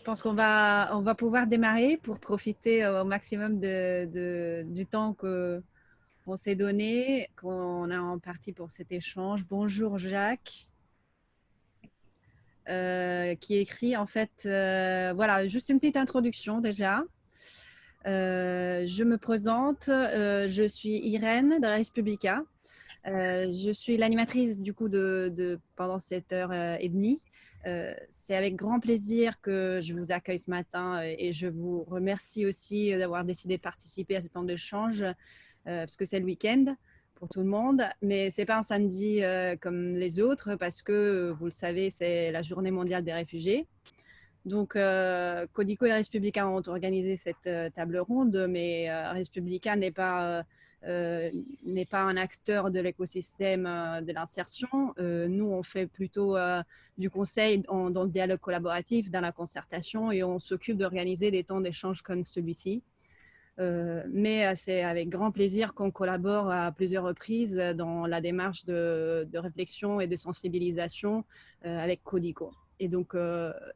Je pense qu'on va pouvoir démarrer pour profiter au maximum du temps qu'on s'est donné, qu'on a en partie pour cet échange. Bonjour Jacques, qui écrit en fait, voilà, juste une petite introduction déjà. Je me présente, je suis Irène de Res Publica. Je suis l'animatrice du coup pendant cette heure et demie. C'est avec grand plaisir que je vous accueille ce matin et je vous remercie aussi d'avoir décidé de participer à ce temps d'échange parce que c'est le week-end pour tout le monde, mais c'est pas un samedi comme les autres parce que vous le savez, c'est la Journée mondiale des réfugiés. Donc, Codico et Res Publica ont organisé cette table ronde, mais Res Publica n'est pas un acteur de l'écosystème de l'insertion. Nous, on fait plutôt du conseil dans le dialogue collaboratif, dans la concertation, et on s'occupe d'organiser des temps d'échange comme celui-ci. Mais c'est avec grand plaisir qu'on collabore à plusieurs reprises dans la démarche de réflexion et de sensibilisation avec Codico. Et donc,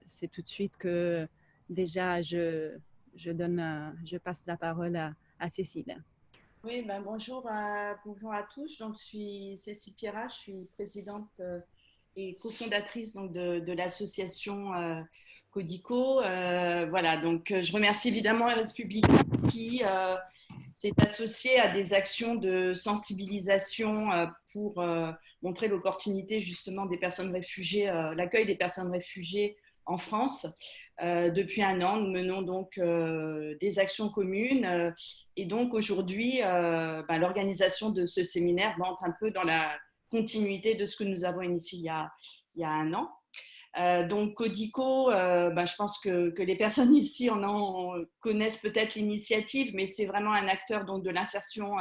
c'est tout de suite que déjà, je passe la parole à Cécile. Oui, ben bonjour à tous. Donc, je suis Cécile Pierrat, je suis présidente et cofondatrice donc, de l'association Codico. Voilà, donc je remercie évidemment RS Publica qui s'est associé à des actions de sensibilisation pour montrer l'opportunité justement des personnes réfugiées, l'accueil des personnes réfugiées en France. Depuis un an, nous menons donc des actions communes et donc aujourd'hui, l'organisation de ce séminaire entre un peu dans la continuité de ce que nous avons initié il y a un an. Donc Codico, je pense que les personnes ici connaissent peut-être l'initiative, mais c'est vraiment un acteur donc, de l'insertion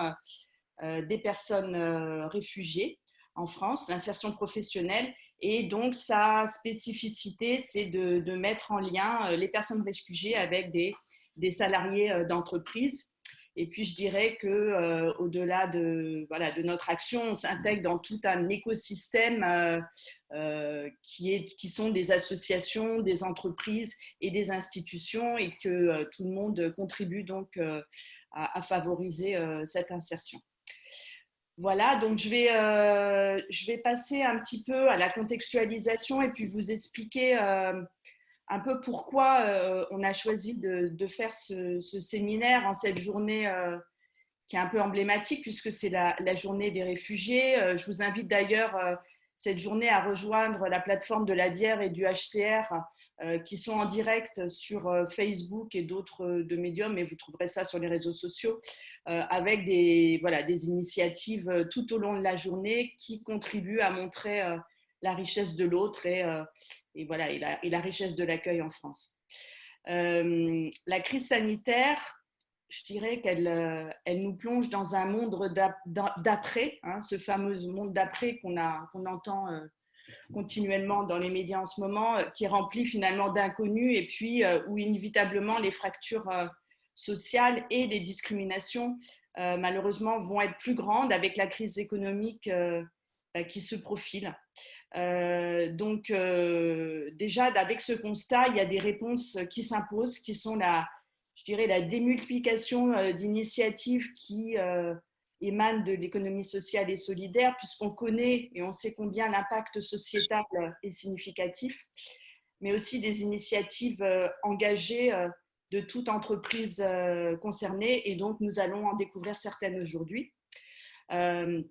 des personnes réfugiées en France, l'insertion professionnelle. Et donc, sa spécificité, c'est de mettre en lien les personnes réfugiées avec des salariés d'entreprise. Et puis, je dirais qu'au-delà de notre action, on s'intègre dans tout un écosystème qui sont des associations, des entreprises et des institutions et que tout le monde contribue donc à favoriser cette insertion. Voilà, donc je vais passer un petit peu à la contextualisation et puis vous expliquer un peu pourquoi on a choisi de faire ce séminaire en cette journée qui est un peu emblématique puisque c'est la journée des réfugiés. Je vous invite d'ailleurs cette journée à rejoindre la plateforme de l'ADIER et du HCR qui sont en direct sur Facebook et d'autres de médiums, et vous trouverez ça sur les réseaux sociaux, avec des initiatives tout au long de la journée qui contribuent à montrer la richesse de l'autre et la richesse de l'accueil en France. La crise sanitaire, je dirais elle nous plonge dans un monde d'après, ce fameux monde d'après qu'on entend continuellement dans les médias en ce moment, qui est rempli finalement d'inconnus et puis où inévitablement les fractures sociales et les discriminations malheureusement vont être plus grandes avec la crise économique qui se profile. Donc déjà avec ce constat, il y a des réponses qui s'imposent, qui sont je dirais la démultiplication d'initiatives qui émanent de l'économie sociale et solidaire, puisqu'on connaît et on sait combien l'impact sociétal est significatif, mais aussi des initiatives engagées de toute entreprise concernée, et donc nous allons en découvrir certaines aujourd'hui. Le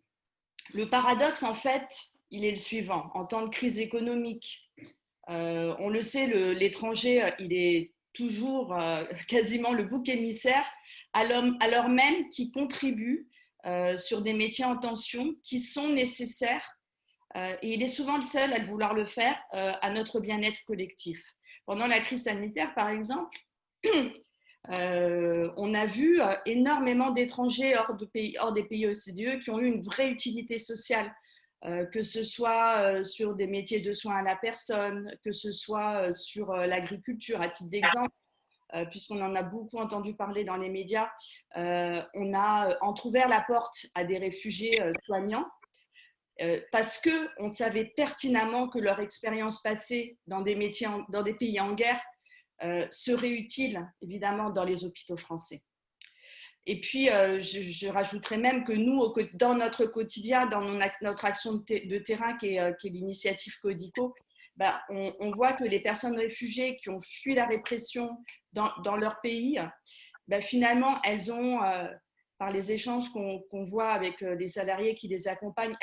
paradoxe, en fait, il est le suivant. En temps de crise économique, on le sait, l'étranger, il est toujours quasiment le bouc émissaire, alors même qu'il contribue sur des métiers en tension qui sont nécessaires et il est souvent le seul à vouloir le faire à notre bien-être collectif. Pendant la crise sanitaire, par exemple, on a vu énormément d'étrangers hors des pays OCDE qui ont eu une vraie utilité sociale, que ce soit sur des métiers de soins à la personne, que ce soit sur l'agriculture, à titre d'exemple. Puisqu'on en a beaucoup entendu parler dans les médias, on a entrouvert la porte à des réfugiés soignants parce qu'on savait pertinemment que leur expérience passée dans des pays en guerre serait utile, évidemment, dans les hôpitaux français. Et puis, je rajouterais même que nous, dans notre quotidien, dans notre action de terrain qui est l'initiative Codico, ben, on voit que les personnes réfugiées qui ont fui la répression dans leur pays, ben, finalement, elles ont, par les échanges qu'on voit avec les salariés qui les accompagnent,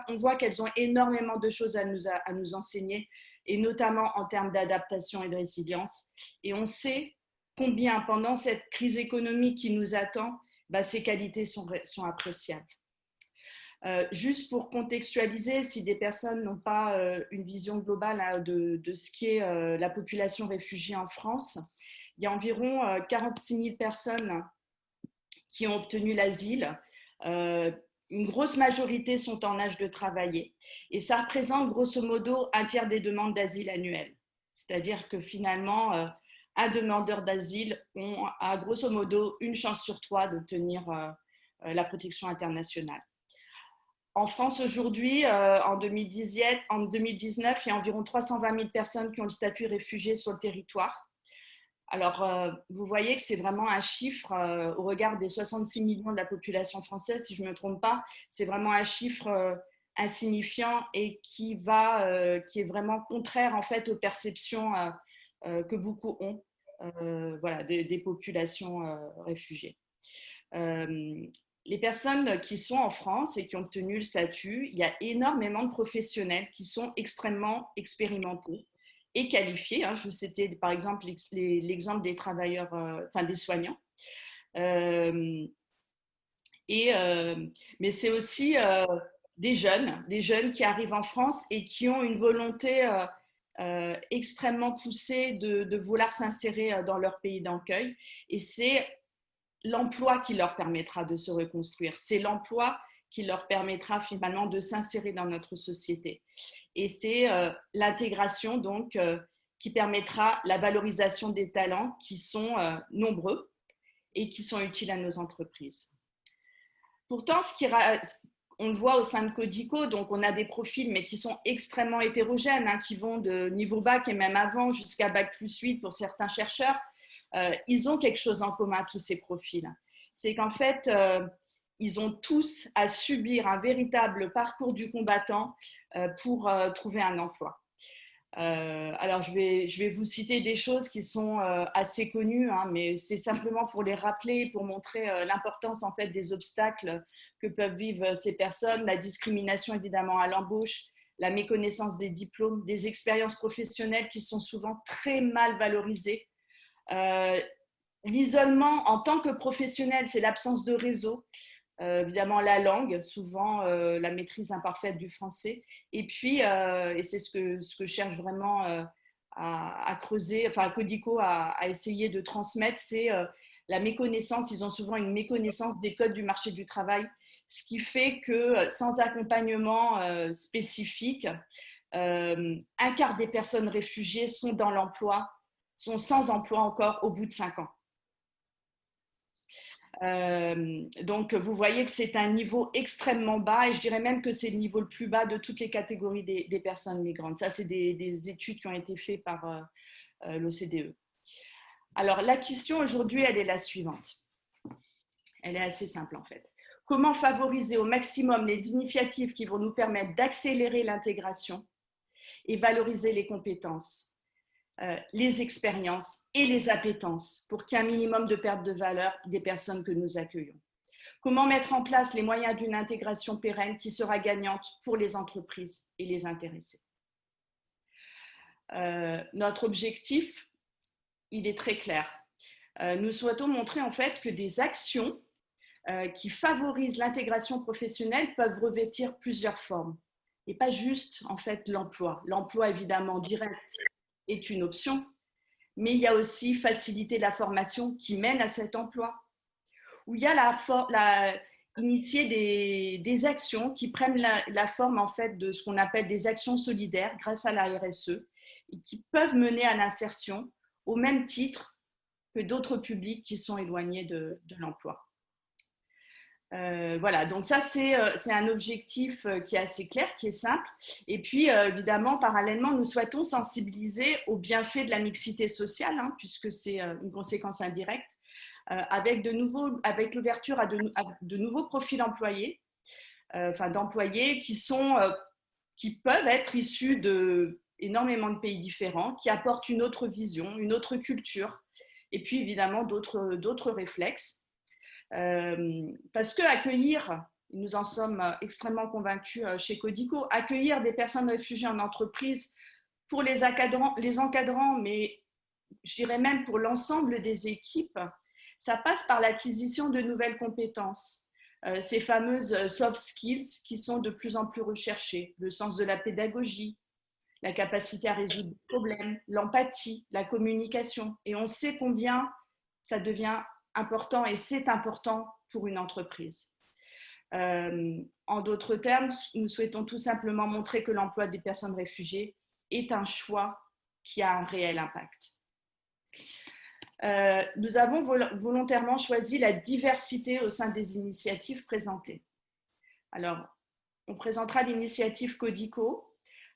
on voit qu'elles ont énormément de choses à nous enseigner, et notamment en termes d'adaptation et de résilience. Et on sait combien, pendant cette crise économique qui nous attend, bah, ces qualités sont appréciables. Juste pour contextualiser, si des personnes n'ont pas une vision globale de ce qu'est la population réfugiée en France, il y a environ 46 000 personnes qui ont obtenu l'asile. Une grosse majorité sont en âge de travailler et ça représente grosso modo un tiers des demandes d'asile annuelles. C'est-à-dire que finalement, un demandeur d'asile a grosso modo une chance sur 3 d'obtenir la protection internationale. En France aujourd'hui, en 2019, il y a environ 320 000 personnes qui ont le statut réfugié sur le territoire. Alors, vous voyez que c'est vraiment un chiffre au regard des 66 millions de la population française, si je ne me trompe pas, c'est vraiment un chiffre insignifiant et qui est vraiment contraire en fait aux perceptions que beaucoup ont voilà, des populations réfugiées. Les personnes qui sont en France et qui ont obtenu le statut, il y a énormément de professionnels qui sont extrêmement expérimentés et qualifiés. Je vous citais par exemple l'exemple des travailleurs, enfin des soignants. Mais c'est aussi des jeunes qui arrivent en France et qui ont une volonté extrêmement poussée de vouloir s'insérer dans leur pays d'accueil. Et c'est l'emploi qui leur permettra de se reconstruire. C'est l'emploi qui leur permettra finalement de s'insérer dans notre société. Et c'est l'intégration donc qui permettra la valorisation des talents qui sont nombreux et qui sont utiles à nos entreprises. Pourtant, on le voit au sein de Codico, donc on a des profils mais qui sont extrêmement hétérogènes, qui vont de niveau bac et même avant jusqu'à bac+8 pour certains chercheurs. Ils ont quelque chose en commun, tous ces profils. C'est qu'en fait, ils ont tous à subir un véritable parcours du combattant pour trouver un emploi. Alors, je vais vous citer des choses qui sont assez connues, mais c'est simplement pour les rappeler, pour montrer l'importance en fait des obstacles que peuvent vivre ces personnes, la discrimination évidemment à l'embauche, la méconnaissance des diplômes, des expériences professionnelles qui sont souvent très mal valorisées. L'isolement en tant que professionnel, c'est l'absence de réseau, évidemment la langue, souvent la maîtrise imparfaite du français, et puis, et c'est ce que je cherche vraiment à creuser, enfin Codico a essayé de transmettre, c'est la méconnaissance, ils ont souvent une méconnaissance des codes du marché du travail, ce qui fait que sans accompagnement spécifique, un quart des personnes réfugiées sont dans l'emploi, sont sans emploi encore au bout de 5 ans. Donc, vous voyez que c'est un niveau extrêmement bas et je dirais même que c'est le niveau le plus bas de toutes les catégories des personnes migrantes. Ça, c'est des études qui ont été faites par l'OCDE. Alors, la question aujourd'hui, elle est la suivante. Elle est assez simple en fait. Comment favoriser au maximum les initiatives qui vont nous permettre d'accélérer l'intégration et valoriser les compétences, les expériences et les appétences pour qu'il y ait un minimum de perte de valeur des personnes que nous accueillons. Comment mettre en place les moyens d'une intégration pérenne qui sera gagnante pour les entreprises et les intéressés. Notre objectif, il est très clair. Nous souhaitons montrer en fait que des actions qui favorisent l'intégration professionnelle peuvent revêtir plusieurs formes et pas juste en fait l'emploi. L'emploi évidemment direct est une option, mais il y a aussi faciliter la formation qui mène à cet emploi, où il y a initier des actions qui prennent la forme en fait de ce qu'on appelle des actions solidaires grâce à la RSE et qui peuvent mener à l'insertion au même titre que d'autres publics qui sont éloignés de l'emploi. Voilà, donc ça c'est un objectif qui est assez clair, qui est simple. Et puis évidemment, parallèlement, nous souhaitons sensibiliser aux bienfaits de la mixité sociale, hein, puisque c'est une conséquence indirecte, avec l'ouverture à de nouveaux profils employés, d'employés qui peuvent être issus de énormément de pays différents, qui apportent une autre vision, une autre culture, et puis évidemment d'autres réflexes. Parce que accueillir, nous en sommes extrêmement convaincus chez Codico, accueillir des personnes réfugiées en entreprise pour les encadrants, mais je dirais même pour l'ensemble des équipes, ça passe par l'acquisition de nouvelles compétences. Ces fameuses soft skills qui sont de plus en plus recherchées, le sens de la pédagogie, la capacité à résoudre des problèmes, l'empathie, la communication. Et on sait combien ça devient important et c'est important pour une entreprise. En d'autres termes, nous souhaitons tout simplement montrer que l'emploi des personnes réfugiées est un choix qui a un réel impact. Nous avons volontairement choisi la diversité au sein des initiatives présentées. Alors, on présentera l'initiative Codico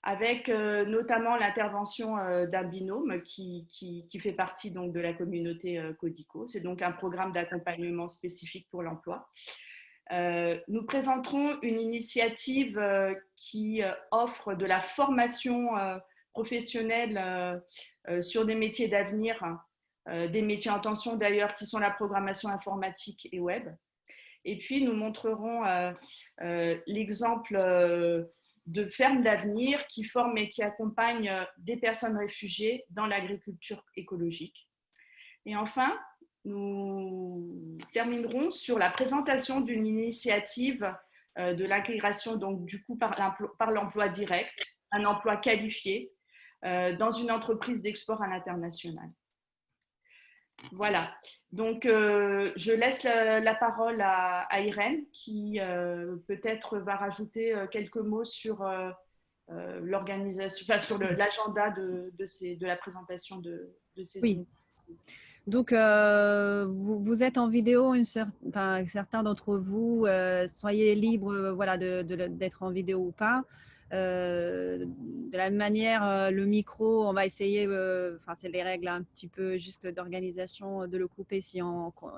avec notamment l'intervention d'un binôme qui fait partie donc, de la communauté Codico. C'est donc un programme d'accompagnement spécifique pour l'emploi. Nous présenterons une initiative qui offre de la formation professionnelle sur des métiers d'avenir, des métiers en tension d'ailleurs, qui sont la programmation informatique et web. Et puis, nous montrerons l'exemple de fermes d'avenir qui forment et qui accompagnent des personnes réfugiées dans l'agriculture écologique. Et enfin, nous terminerons sur la présentation d'une initiative de l'intégration, donc du coup par l'emploi direct, un emploi qualifié dans une entreprise d'export à l'international. Voilà, donc je laisse la parole à Irène qui peut-être va rajouter quelques mots sur l'organisation, enfin sur l'agenda de la présentation de ces initiatives. Donc, vous êtes en vidéo, certains d'entre vous, soyez libres voilà, d'être en vidéo ou pas. De la même manière, le micro, on va essayer, c'est les règles un petit peu juste d'organisation, de le couper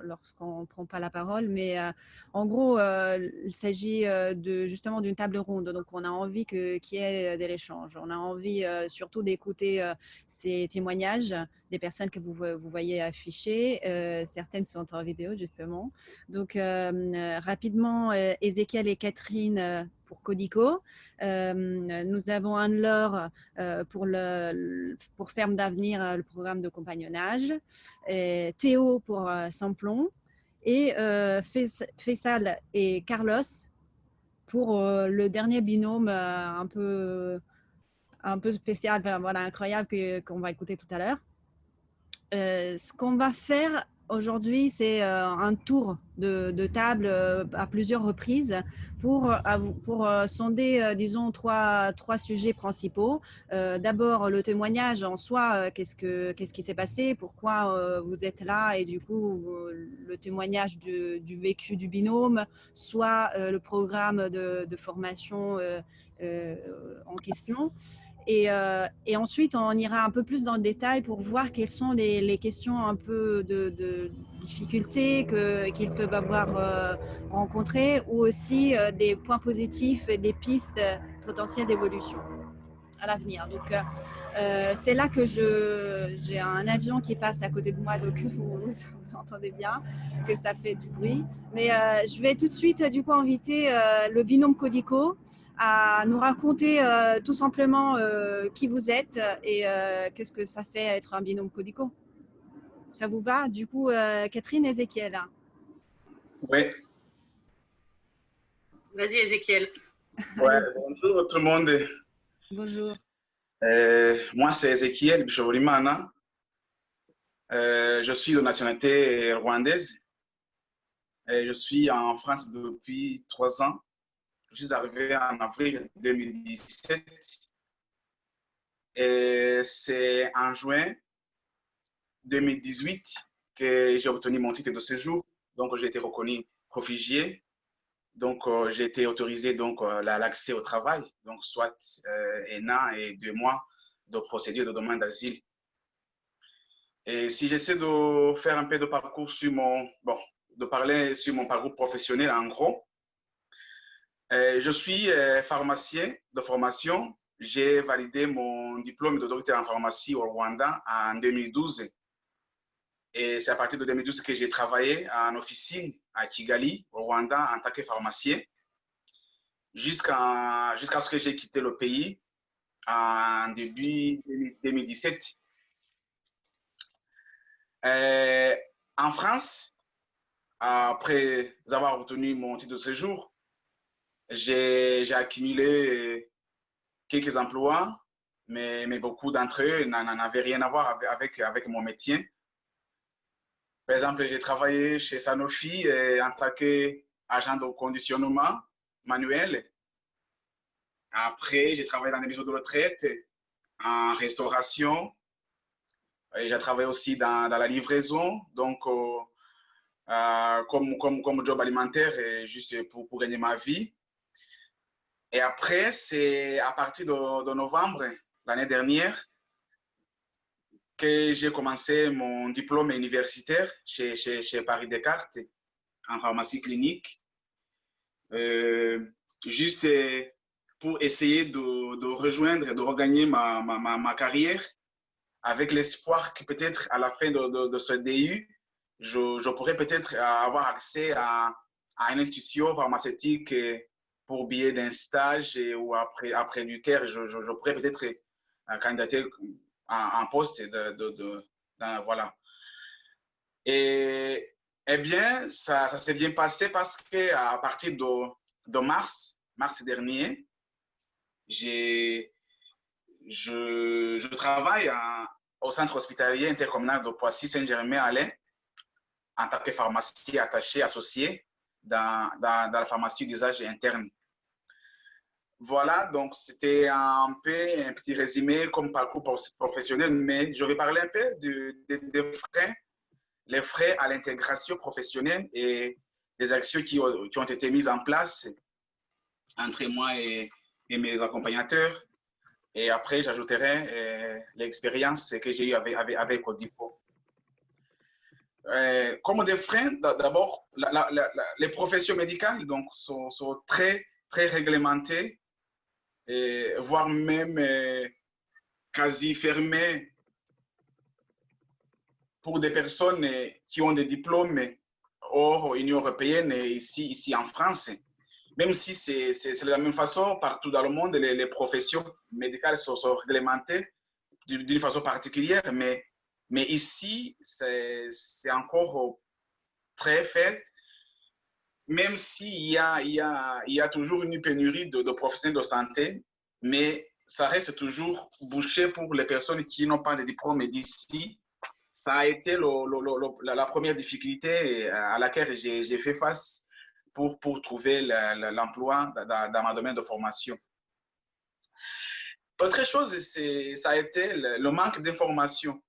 lorsqu'on ne prend pas la parole. Mais en gros, il s'agit justement d'une table ronde. Donc, on a envie qu'il y ait de l'échange. On a envie surtout d'écouter ces témoignages des personnes que vous voyez affichées. Certaines sont en vidéo, justement. Donc, rapidement, Ézéchiel et Catherine pour Codico. Nous avons Anne-Laure pour Ferme d'Avenir, le programme de compagnonnage. Théo pour Samplon. Et Faisal et Carlos pour le dernier binôme un peu spécial, voilà, incroyable qu'on va écouter tout à l'heure. Ce qu'on va faire aujourd'hui, c'est un tour de table à plusieurs reprises pour sonder, disons, trois sujets principaux. D'abord, le témoignage en soi, qu'est-ce qui s'est passé, pourquoi vous êtes là, et du coup, le témoignage du vécu du binôme, soit le programme de formation en question. Et ensuite, on ira un peu plus dans le détail pour voir quelles sont les questions un peu de difficultés qu'ils peuvent avoir rencontrées, ou aussi des points positifs et des pistes potentielles d'évolution à l'avenir. Donc, c'est là que j'ai un avion qui passe à côté de moi, donc vous entendez bien que ça fait du bruit. Mais je vais tout de suite du coup inviter le binôme Codico à nous raconter tout simplement qui vous êtes et qu'est-ce que ça fait être un binôme Codico. Ça vous va? Du coup, Catherine, Ézéchiel. Oui. Vas-y, Ézéchiel. Ouais, bonjour tout le monde. Bonjour. Moi, c'est Ézéchiel Bishoborimana. Je suis de nationalité rwandaise. Je suis en France depuis 3 ans. Je suis arrivé en avril 2017. Et c'est en juin 2018 que j'ai obtenu mon titre de séjour. Donc, j'ai été reconnu réfugié. Donc, j'ai été autorisé donc l'accès au travail, donc soit un an et 2 mois de procédure de demande d'asile. Et si j'essaie de faire un peu de parcours sur bon, de parler sur mon parcours professionnel en gros, je suis pharmacien de formation. J'ai validé mon diplôme de docteur en pharmacie au Rwanda en 2012. Et c'est à partir de 2012 que j'ai travaillé en officine à Kigali, au Rwanda, en tant que pharmacien, jusqu'à ce que j'ai quitté le pays en début 2017. En France, après avoir obtenu mon titre de séjour, j'ai accumulé quelques emplois, mais beaucoup d'entre eux n'en avaient rien à voir avec mon métier. Par exemple, j'ai travaillé chez Sanofi en tant qu'agent de conditionnement manuel. Après, j'ai travaillé dans les maisons de retraite, en restauration. Et j'ai travaillé aussi dans la livraison, donc comme job alimentaire, juste pour gagner ma vie. Et après, c'est à partir de novembre l'année dernière que j'ai commencé mon diplôme universitaire chez Paris Descartes en pharmacie clinique, juste pour essayer de rejoindre, de regagner ma carrière avec l'espoir que peut-être à la fin de ce DU, je pourrais peut-être avoir accès à une institution pharmaceutique pour billet d'un stage ou après du CARE, je pourrais peut-être candidater en poste voilà. Et eh bien, ça s'est bien passé parce qu'à partir de mars dernier, je travaille au centre hospitalier intercommunal de Poissy-Saint-Germain-en-Laye en tant que pharmacien attaché, associé dans la pharmacie d'usage interne. Voilà, donc c'était un petit résumé comme parcours professionnel, mais je vais parler un peu des frais, les frais à l'intégration professionnelle et des actions qui ont été mises en place entre moi et mes accompagnateurs. Et après, j'ajouterai l'expérience que j'ai eue avec Codico. Comme des freins, d'abord, les professions médicales donc, sont très, très réglementées, voire même quasi fermées pour des personnes qui ont des diplômes hors Union européenne et ici en France. Même si c'est de la même façon, partout dans le monde, les professions médicales sont réglementées d'une façon particulière, mais ici, c'est encore très fait, même s'il y a toujours une pénurie de professionnels de santé, mais ça reste toujours bouché pour les personnes qui n'ont pas de diplôme d'ici. Ça a été la première difficulté à laquelle j'ai fait face pour trouver l'emploi dans mon domaine de formation. Autre chose, ça a été le manque d'information.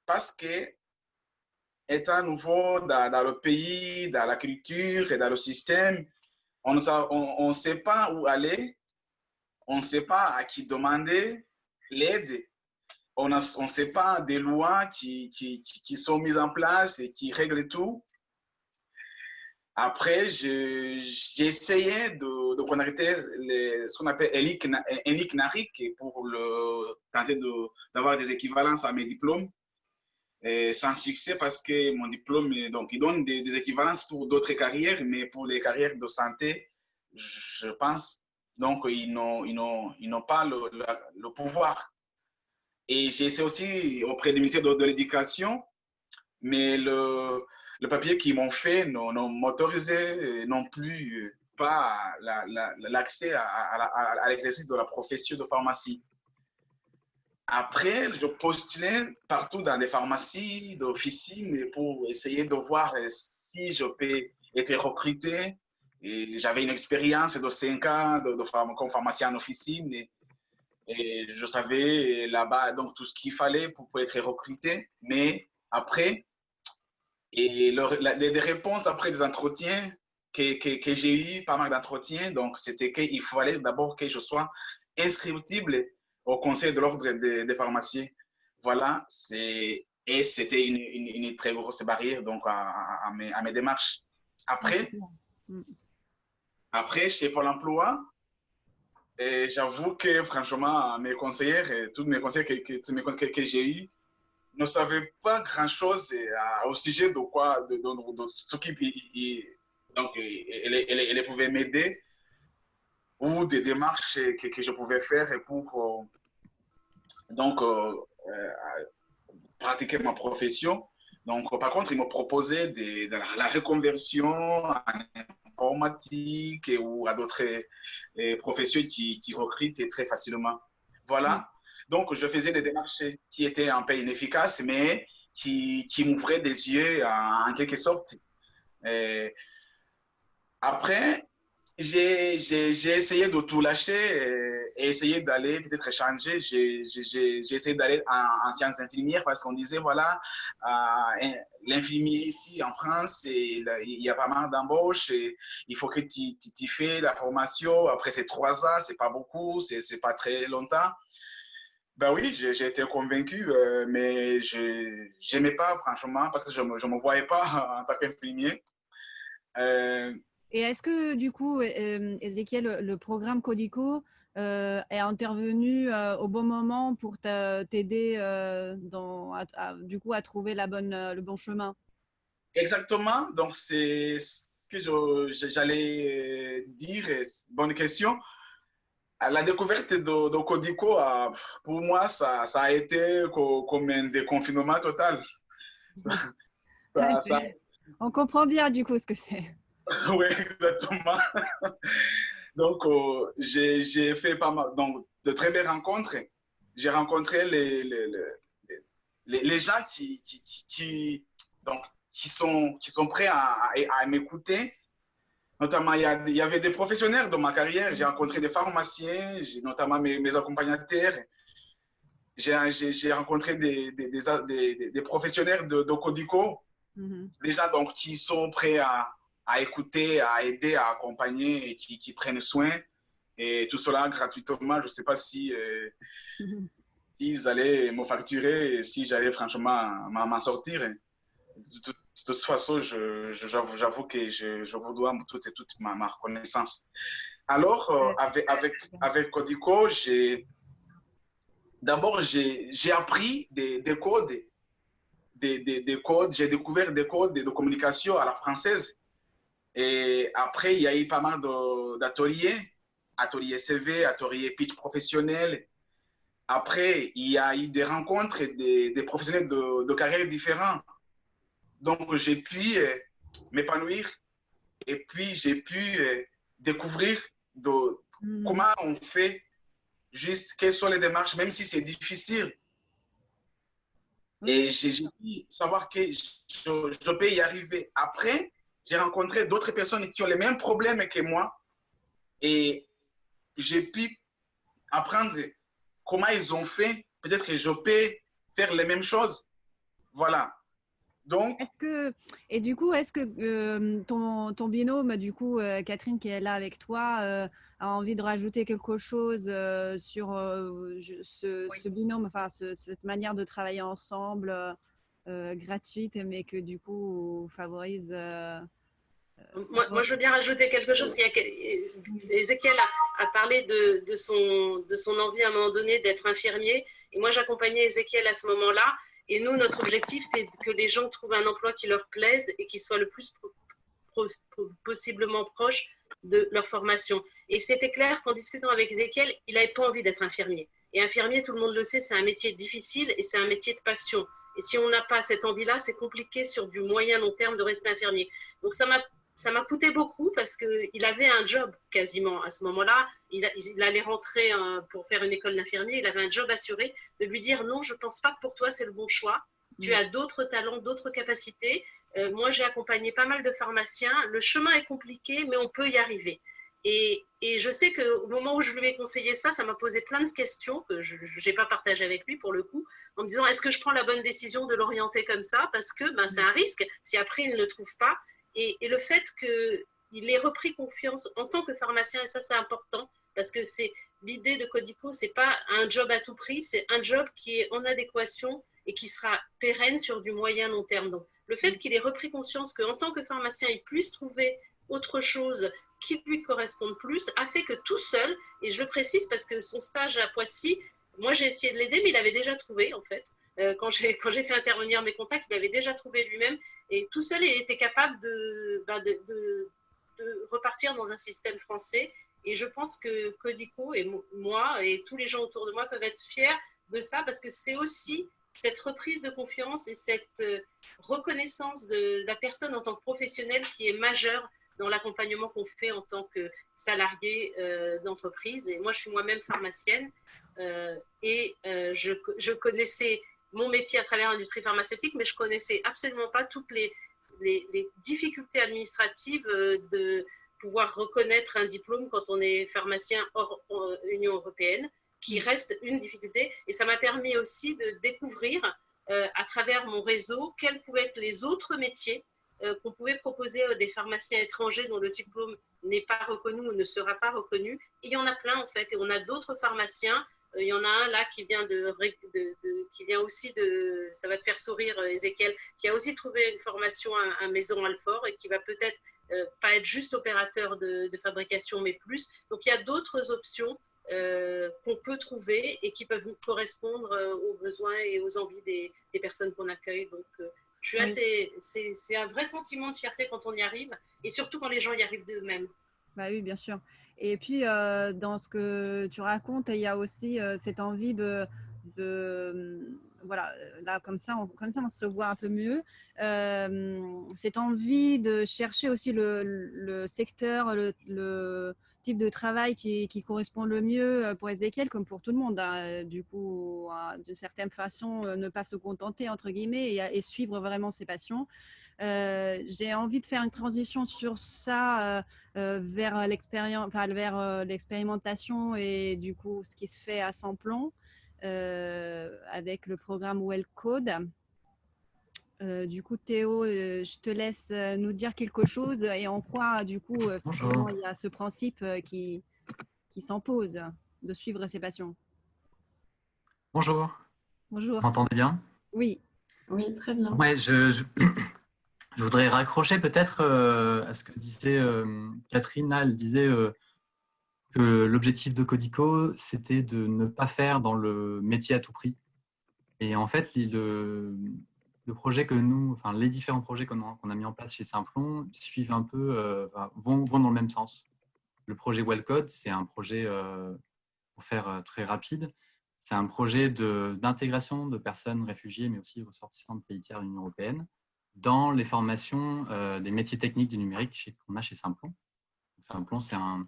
Parce que, étant nouveau dans le pays, dans la culture et dans le système, on ne sait pas où aller, on ne sait pas à qui demander l'aide, on ne sait pas des lois qui sont mises en place et qui règlent tout. Après, j'ai essayé de contacter ce qu'on appelle Enik Narik pour tenter d'avoir des équivalences à mes diplômes. Et sans succès parce que mon diplôme, donc, il donne des équivalences pour d'autres carrières, mais pour les carrières de santé, je pense, donc, ils n'ont pas le pouvoir. Et j'ai essayé aussi auprès du ministère de l'Éducation, mais le papier qu'ils m'ont fait n'ont m'autorisé non plus pas l'accès à l'exercice de la profession de pharmacie. Après, je postulais partout dans des pharmacies, d'officines pour essayer de voir si je peux être recruté. J'avais une expérience de 5 ans comme pharmacien en officine et je savais là-bas donc tout ce qu'il fallait pour être recruté. Mais après, des réponses après des entretiens que j'ai eu pas mal d'entretiens. Donc, c'était qu'il fallait d'abord que je sois inscriptible au conseil de l'ordre des pharmaciens. Voilà, et c'était une très grosse barrière donc, à mes démarches. Après, chez Pôle emploi, j'avoue que franchement, mes conseillères, tous mes conseillers que j'ai eus, ne savaient pas grand-chose au sujet de quoi, de ce qui, donc, elle pouvait m'aider ou des démarches que je pouvais faire pour donc, pratiquer ma profession. Donc, par contre, ils me proposaient de la reconversion en informatique ou à d'autres professions qui recrutent très facilement. Voilà. Donc, je faisais des démarches qui étaient un peu inefficaces, mais qui m'ouvraient des yeux en quelque sorte. Après, j'ai essayé de tout lâcher et essayer d'aller peut-être échanger. J'ai essayé d'aller en sciences infirmières parce qu'on disait, voilà, l'infirmier ici en France, il y a pas mal d'embauches. Il faut que tu fais la formation. Après, c'est 3 ans, c'est pas beaucoup, c'est pas très longtemps. Ben oui, j'ai été convaincu, mais je n'aimais pas, franchement, parce que je ne me voyais pas en tant qu'infirmier. Et est-ce que du coup, Ézéchiel, le programme Codico est intervenu au bon moment pour t'aider du coup à trouver le bon chemin? Exactement, donc c'est ce que j'allais dire, bonne question. La découverte de Codico, pour moi, ça a été comme un déconfinement total. Ça, On comprend bien du coup ce que c'est. oui, exactement. Donc, j'ai fait pas mal, donc, de très belles rencontres. J'ai rencontré les gens donc, qui sont prêts à m'écouter. Notamment, il y avait des professionnels dans ma carrière. J'ai rencontré des pharmaciens, notamment mes accompagnateurs. J'ai rencontré des professionnels de Codico, des gens donc, qui sont prêts à écouter, à aider, à accompagner et qui prennent soin. Et tout cela gratuitement. Je ne sais pas si ils allaient me facturer, si j'allais franchement m'en sortir. De toute façon, j'avoue que je vous dois toute ma reconnaissance. Alors, avec Codico, d'abord, j'ai appris des codes, j'ai découvert des codes de communication à la française. Et après, il y a eu pas mal ateliers CV, ateliers pitch professionnel. Après, il y a eu des rencontres des professionnels de carrières différents. Donc, j'ai pu m'épanouir et puis j'ai pu découvrir comment on fait, juste quelles sont les démarches, même si c'est difficile. Et j'ai pu savoir que je peux y arriver. Après, j'ai rencontré d'autres personnes qui ont les mêmes problèmes que moi et j'ai pu apprendre comment ils ont fait. Peut-être que je peux faire les mêmes choses. Voilà. Donc, et du coup, est-ce que ton binôme, du coup, Catherine, qui est là avec toi, a envie de rajouter quelque chose sur ce binôme, enfin, cette manière de travailler ensemble gratuite, mais que du coup favorise. Moi, je veux bien rajouter quelque chose. Ézéchiel a parlé de son envie à un moment donné d'être infirmier. Et moi, j'accompagnais Ézéchiel à ce moment-là. Et nous, notre objectif, c'est que les gens trouvent un emploi qui leur plaise et qui soit le plus possiblement proche de leur formation. Et c'était clair qu'en discutant avec Ézéchiel, il n'avait pas envie d'être infirmier. Et infirmier, tout le monde le sait, c'est un métier difficile et c'est un métier de passion. Et si on n'a pas cette envie-là, c'est compliqué sur du moyen long terme de rester infirmier. Donc ça m'a coûté beaucoup parce qu'il avait un job quasiment à ce moment-là. Il allait rentrer pour faire une école d'infirmier. Il avait un job assuré. De lui dire non, je ne pense pas que pour toi c'est le bon choix. Tu as d'autres talents, d'autres capacités. Moi, j'ai accompagné pas mal de pharmaciens. Le chemin est compliqué, mais on peut y arriver. Et je sais qu'au moment où je lui ai conseillé ça, ça m'a posé plein de questions que je n'ai pas partagées avec lui pour le coup, en me disant est-ce que je prends la bonne décision de l'orienter comme ça? Parce que c'est un risque si après il ne le trouve pas. Et le fait il ait repris confiance en tant que pharmacien, et ça c'est important, parce que c'est l'idée de Codico, c'est pas un job à tout prix, c'est un job qui est en adéquation et qui sera pérenne sur du moyen long terme. Donc, le fait qu'il ait repris conscience qu'en tant que pharmacien, il puisse trouver autre chose qui lui corresponde plus, a fait que tout seul, et je le précise parce que son stage à Poissy, moi j'ai essayé de l'aider, mais il avait déjà trouvé en fait. Quand j'ai fait intervenir mes contacts, il avait déjà trouvé lui-même, et tout seul, il était capable de repartir dans un système français. Et je pense que Codico et moi et tous les gens autour de moi peuvent être fiers de ça, parce que c'est aussi cette reprise de confiance et cette reconnaissance de la personne en tant que professionnelle qui est majeure dans l'accompagnement qu'on fait en tant que salarié d'entreprise. Et moi, je suis moi-même pharmacienne je connaissais mon métier à travers l'industrie pharmaceutique, mais je ne connaissais absolument pas toutes les difficultés administratives de pouvoir reconnaître un diplôme quand on est pharmacien hors Union européenne, qui reste une difficulté. Et ça m'a permis aussi de découvrir à travers mon réseau quels pouvaient être les autres métiers qu'on pouvait proposer à des pharmaciens étrangers dont le diplôme n'est pas reconnu ou ne sera pas reconnu. Et il y en a plein en fait, et on a d'autres pharmaciens. Il y en a un là qui vient qui vient aussi de, ça va te faire sourire Ézéchiel, qui a aussi trouvé une formation à Maison Alfort et qui va peut-être pas être juste opérateur de fabrication, mais plus. Donc il y a d'autres options qu'on peut trouver et qui peuvent correspondre aux besoins et aux envies des personnes qu'on accueille. Donc je suis assez, c'est un vrai sentiment de fierté quand on y arrive, et surtout quand les gens y arrivent d'eux-mêmes. Bah oui, bien sûr. Et puis, dans ce que tu racontes, il y a aussi cette envie voilà, là, comme ça, on se voit un peu mieux. Cette envie de chercher aussi le secteur, le type de travail qui correspond le mieux pour Ézéchiel, comme pour tout le monde. Hein. Du coup, de certaine façon, ne pas se contenter, entre guillemets, et suivre vraiment ses passions. J'ai envie de faire une transition sur ça vers l'expérimentation et du coup ce qui se fait à Samplon avec le programme Wellcode. Du coup, Théo, je te laisse nous dire quelque chose et en quoi, du coup, finalement, il y a ce principe qui s'impose de suivre ses passions. Bonjour. Bonjour. Vous m'entendez bien? Oui. Oui, très bien. Ouais, je voudrais raccrocher peut-être à ce que disait Catherine. Elle disait que l'objectif de Codico, c'était de ne pas faire dans le métier à tout prix. Et en fait, le projet que nous, enfin les différents projets qu'on a mis en place chez Simplon suivent un peu, vont dans le même sens. Le projet Wellcode, c'est un projet, pour faire très rapide, c'est un projet d'intégration de personnes réfugiées, mais aussi ressortissantes de pays tiers de l'Union européenne, dans les formations des métiers techniques du numérique qu'on a chez Simplon. Simplon, c'est un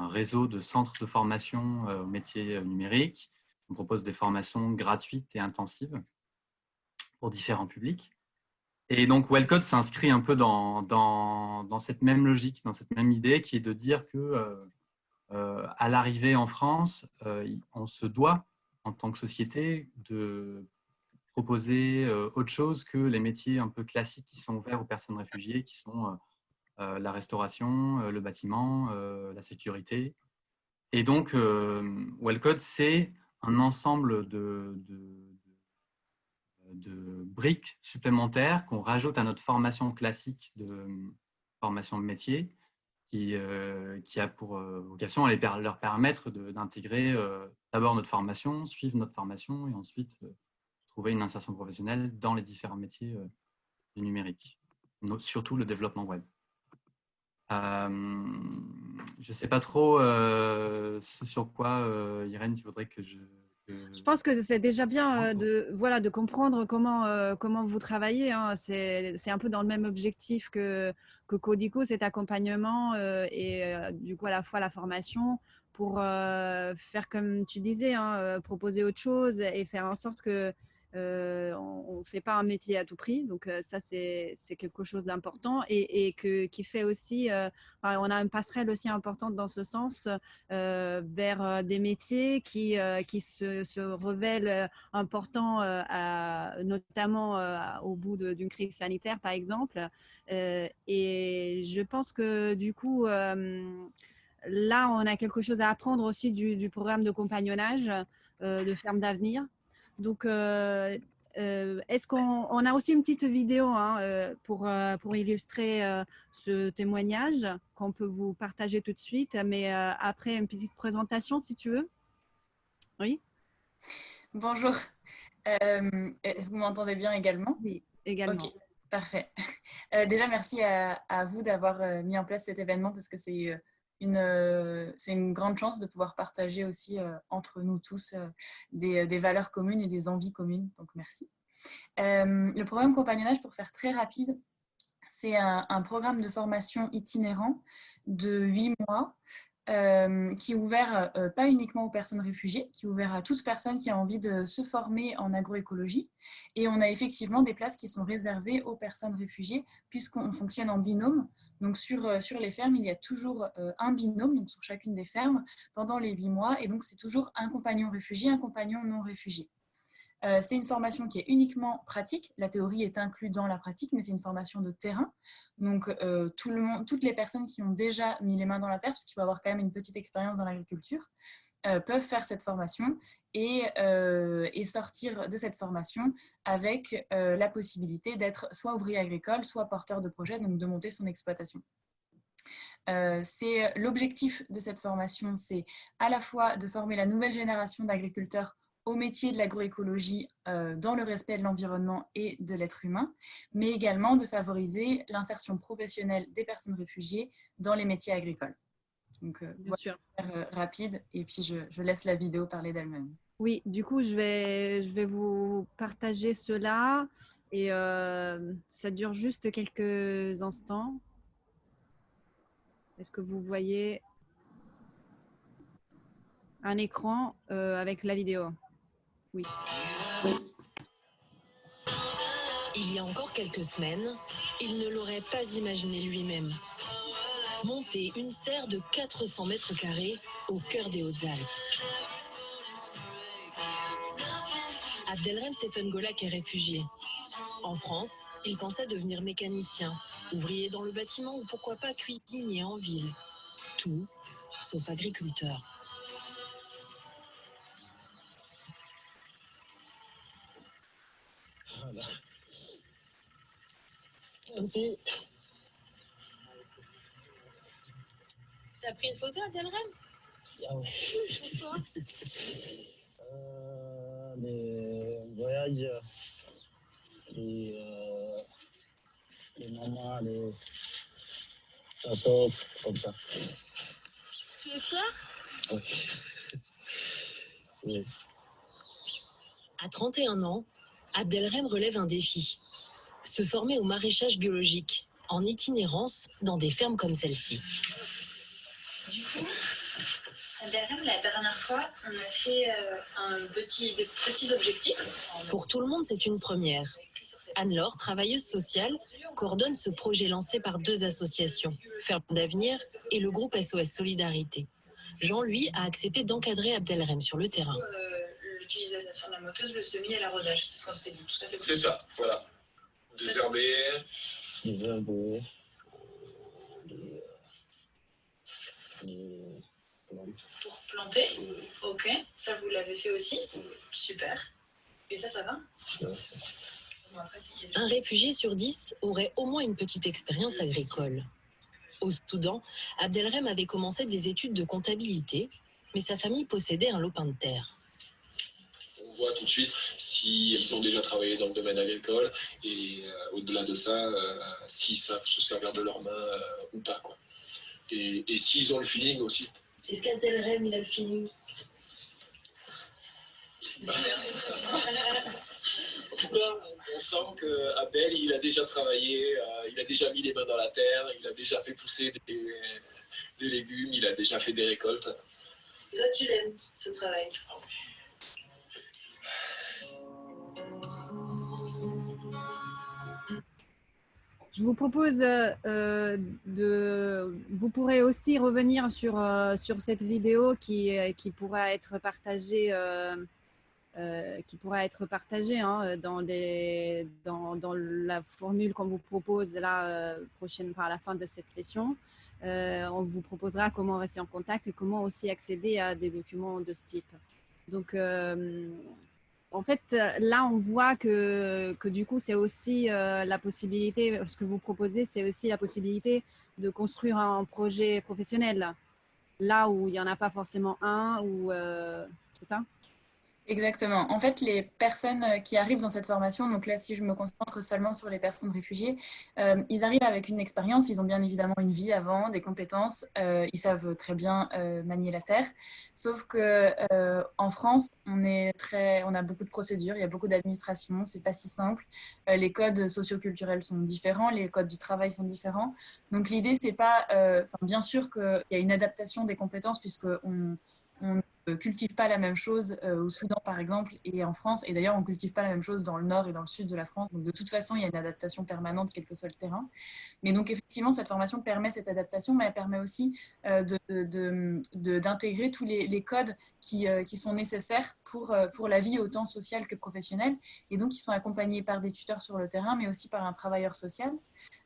réseau de centres de formation aux métiers numériques. On propose des formations gratuites et intensives pour différents publics. Et donc, Wellcode s'inscrit un peu dans cette même logique, dans cette même idée qui est de dire que à l'arrivée en France, on se doit, en tant que société, de proposer autre chose que les métiers un peu classiques qui sont ouverts aux personnes réfugiées, qui sont la restauration, le bâtiment, la sécurité. Et donc, Wellcode, c'est un ensemble de briques supplémentaires qu'on rajoute à notre formation classique de formation de métier, qui a pour vocation à leur permettre d'intégrer d'abord notre formation, suivre notre formation et ensuite trouver une insertion professionnelle dans les différents métiers du numérique, surtout le développement web. Je ne sais pas trop ce sur quoi, Irène, tu voudrais que je... Je pense que c'est déjà bien de comprendre comment vous travaillez. Hein. C'est un peu dans le même objectif que Codico, cet accompagnement et du coup à la fois la formation pour faire comme tu disais, hein, proposer autre chose et faire en sorte que on ne fait pas un métier à tout prix, donc ça c'est quelque chose d'important et qui fait aussi, on a une passerelle aussi importante dans ce sens vers des métiers qui se révèlent importants, notamment au bout d'une crise sanitaire par exemple. Et je pense que du coup, là on a quelque chose à apprendre aussi du programme de compagnonnage de Ferme d'Avenir. Donc, est-ce qu'on a aussi une petite vidéo hein, pour illustrer ce témoignage qu'on peut vous partager tout de suite, mais après une petite présentation si tu veux. Oui. Bonjour. Vous m'entendez bien également? Oui, également. Ok, parfait. Déjà, merci à vous d'avoir mis en place cet événement parce que c'est une grande chance de pouvoir partager aussi entre nous tous des valeurs communes et des envies communes. Donc, merci. Le programme compagnonnage, pour faire très rapide, c'est un programme de formation itinérant de 8 mois qui est ouvert pas uniquement aux personnes réfugiées, qui est ouvert à toute personne qui a envie de se former en agroécologie. Et on a effectivement des places qui sont réservées aux personnes réfugiées puisqu'on fonctionne en binôme. Donc sur les fermes, il y a toujours un binôme, donc sur chacune des fermes, pendant les 8 mois. Et donc c'est toujours un compagnon réfugié, un compagnon non réfugié. C'est une formation qui est uniquement pratique. La théorie est inclue dans la pratique, mais c'est une formation de terrain. Donc, toutes les personnes qui ont déjà mis les mains dans la terre, parce qu'il faut avoir quand même une petite expérience dans l'agriculture, peuvent faire cette formation et sortir de cette formation avec la possibilité d'être soit ouvrier agricole, soit porteur de projet, donc de monter son exploitation. L'objectif de cette formation, c'est à la fois de former la nouvelle génération d'agriculteurs au métier de l'agroécologie dans le respect de l'environnement et de l'être humain, mais également de favoriser l'insertion professionnelle des personnes réfugiées dans les métiers agricoles. Donc, voilà, rapide, et puis je laisse la vidéo parler d'elle-même. Oui, du coup, je vais vous partager cela et ça dure juste quelques instants. Est-ce que vous voyez un écran avec la vidéo? Oui. Il y a encore quelques semaines, il ne l'aurait pas imaginé lui-même. Monter une serre de 400 mètres carrés au cœur des Hautes-Alpes. Abdelrem Stephen Golak est réfugié. En France, il pensait devenir mécanicien, ouvrier dans le bâtiment ou pourquoi pas cuisinier en ville. Tout sauf agriculteur. Voilà. Merci. T'as pris une photo, Abdelrem? Ah ouais. Pourquoi? Les voyages, les mamans, les chasseurs, comme ça. Tu es fier? Oui. Oui. À 31 ans, Abdelrem relève un défi. Se former au maraîchage biologique, en itinérance dans des fermes comme celle-ci. Du coup, Abdelrem, la dernière fois, on a fait des petits objectifs. Pour tout le monde, c'est une première. Anne-Laure, travailleuse sociale, coordonne ce projet lancé par 2 associations, Ferme d'Avenir et le groupe SOS Solidarité. Jean, lui, a accepté d'encadrer Abdelrem sur le terrain. L'utilisation de la moteuse, le semis et l'arrosage, c'est ce qu'on s'était dit. Tout ça, c'est ça, voilà. Désherber. Désherber. Pour planter, ok, ça vous l'avez fait aussi, super. Et ça va? Bon, après, un réfugié sur 10 aurait au moins une petite expérience agricole. Au Soudan, Abdelrem avait commencé des études de comptabilité, mais sa famille possédait un lopin de terre. On voit tout de suite s'ils ont déjà travaillé dans le domaine agricole et au-delà de ça, s'ils savent se servir de leurs mains ou pas, quoi. Et s'ils ont le feeling aussi. Est-ce qu'Abdelrem, il a le feeling? En tout cas, on sent qu'Abdel, il a déjà travaillé, il a déjà mis les mains dans la terre, il a déjà fait pousser des légumes, il a déjà fait des récoltes. Et toi, tu l'aimes, ce travail? Je vous propose vous pourrez aussi revenir sur cette vidéo qui pourra être partagée, dans la formule qu'on vous propose là, à la fin de cette session. On vous proposera comment rester en contact et comment aussi accéder à des documents de ce type. Donc, en fait, là, on voit que du coup, c'est aussi la possibilité, ce que vous proposez, c'est aussi la possibilité de construire un projet professionnel, là où il n'y en a pas forcément un, ou c'est ça? Exactement. En fait, les personnes qui arrivent dans cette formation, donc là, si je me concentre seulement sur les personnes réfugiées, ils arrivent avec une expérience, ils ont bien évidemment une vie avant, des compétences, ils savent très bien manier la terre. Sauf que en France, on a beaucoup de procédures, il y a beaucoup d'administration, c'est pas si simple. Les codes socioculturels sont différents, les codes du travail sont différents. Donc l'idée, c'est pas, bien sûr qu'il y a une adaptation des compétences puisque on ne cultive pas la même chose au Soudan, par exemple, et en France. Et d'ailleurs, on ne cultive pas la même chose dans le nord et dans le sud de la France. Donc, de toute façon, il y a une adaptation permanente, quel que soit le terrain. Mais donc, effectivement, cette formation permet cette adaptation, mais elle permet aussi d'intégrer tous les codes qui sont nécessaires pour la vie autant sociale que professionnelle. Et donc, ils sont accompagnés par des tuteurs sur le terrain, mais aussi par un travailleur social.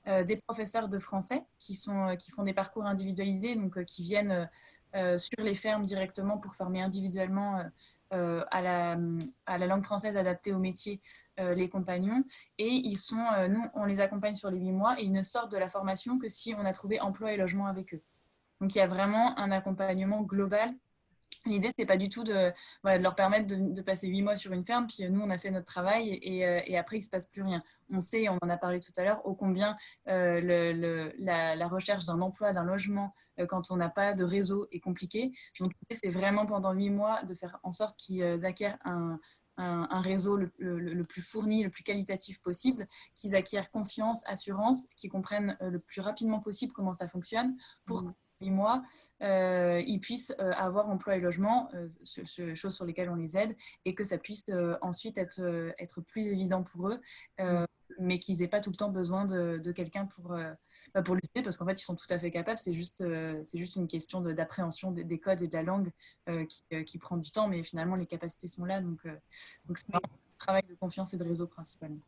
Des professeurs de français qui font des parcours individualisés, donc qui viennent sur les fermes directement pour former individuellement à la langue française adaptée au métier les compagnons. Et nous, on les accompagne sur les 8 mois et ils ne sortent de la formation que si on a trouvé emploi et logement avec eux. Donc, il y a vraiment un accompagnement global. L'idée, c'est pas du tout de leur permettre de passer 8 mois sur une ferme, puis nous, on a fait notre travail et après, il ne se passe plus rien. On sait, on en a parlé tout à l'heure, ô combien la recherche d'un emploi, d'un logement, quand on n'a pas de réseau, est compliquée. Donc, l'idée, c'est vraiment pendant 8 mois de faire en sorte qu'ils acquièrent un réseau le plus fourni, le plus qualitatif possible, qu'ils acquièrent confiance, assurance, qu'ils comprennent le plus rapidement possible comment ça fonctionne pour 8 mois, ils puissent avoir emploi et logement, choses sur lesquelles on les aide, et que ça puisse ensuite être plus évident pour eux, mais qu'ils n'aient pas tout le temps besoin de quelqu'un pour les aider, parce qu'en fait, ils sont tout à fait capables. C'est juste une question d'appréhension des codes et de la langue qui prend du temps, mais finalement, les capacités sont là. Donc c'est vraiment un travail de confiance et de réseau principalement.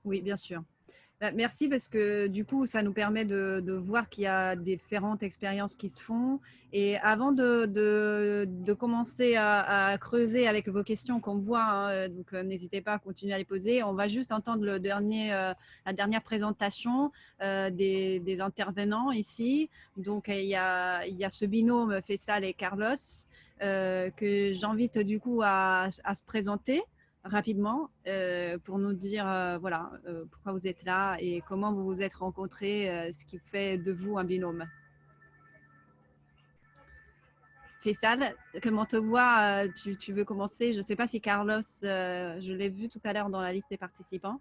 Oui, bien sûr. Merci, parce que du coup, ça nous permet de voir qu'il y a différentes expériences qui se font. Et avant de commencer à creuser avec vos questions qu'on voit, hein, donc n'hésitez pas à continuer à les poser. On va juste entendre la dernière présentation des intervenants ici. Donc, il y a ce binôme Faisal et Carlos que j'invite du coup à se présenter rapidement pour nous dire pourquoi vous êtes là et comment vous vous êtes rencontrés, ce qui fait de vous un binôme. Faisal, comment te voit, tu veux commencer? Je ne sais pas si Carlos, je l'ai vu tout à l'heure dans la liste des participants,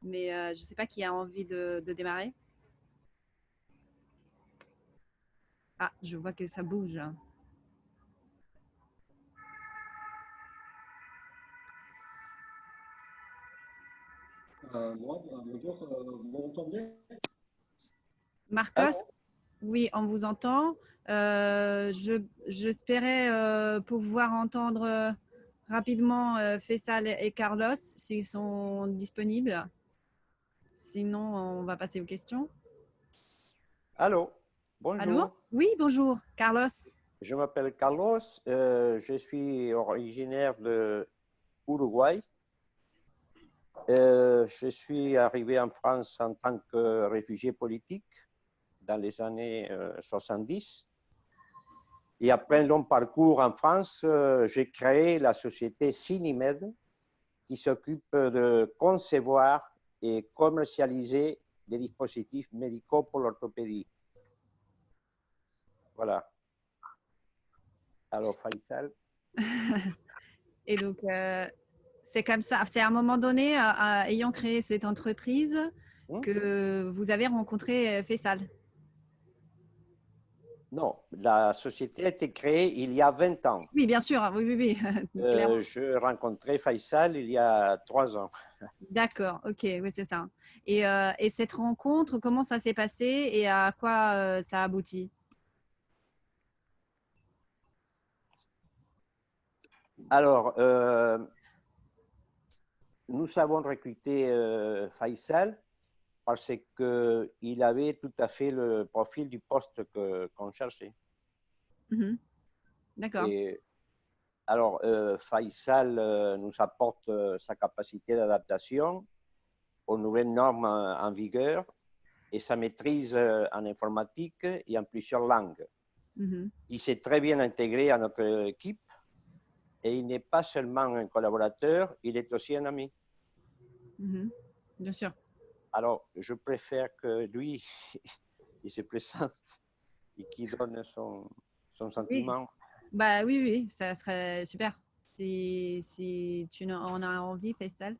mais je ne sais pas qui a envie de démarrer. Ah, je vois que ça bouge. Bonjour, vous m'entendez? Marcos? Allô? Oui, on vous entend. J'espérais pouvoir entendre rapidement Faisal et Carlos s'ils sont disponibles. Sinon, on va passer aux questions. Allô, bonjour. Allô? Oui, bonjour, Carlos. Je m'appelle Carlos, je suis originaire de Uruguay. Je suis arrivé en France en tant que réfugié politique dans les années 70. Et après un long parcours en France, j'ai créé la société Cinimed qui s'occupe de concevoir et commercialiser des dispositifs médicaux pour l'orthopédie. Voilà. Alors, Faisal. Et donc, c'est comme ça, c'est à un moment donné, ayant créé cette entreprise, que vous avez rencontré Faisal. Non, la société a été créée il y a 20 ans. Oui, bien sûr, oui, oui, oui. Clairement. Je rencontrais Faisal il y a 3 ans. D'accord, ok, oui, c'est ça. Et cette rencontre, comment ça s'est passé et à quoi ça aboutit? Alors, nous avons recruté Faisal parce qu'il avait tout à fait le profil du poste qu'on cherchait. D'accord. Et alors, Faisal nous apporte sa capacité d'adaptation aux nouvelles normes en vigueur et sa maîtrise en informatique et en plusieurs langues. Il s'est très bien intégré à notre équipe et il n'est pas seulement un collaborateur, il est aussi un ami. Bien sûr. Alors, je préfère que lui, il se présente et qu'il donne son sentiment. Oui. Bah oui, oui, ça serait super. Si tu en as envie, Faisal.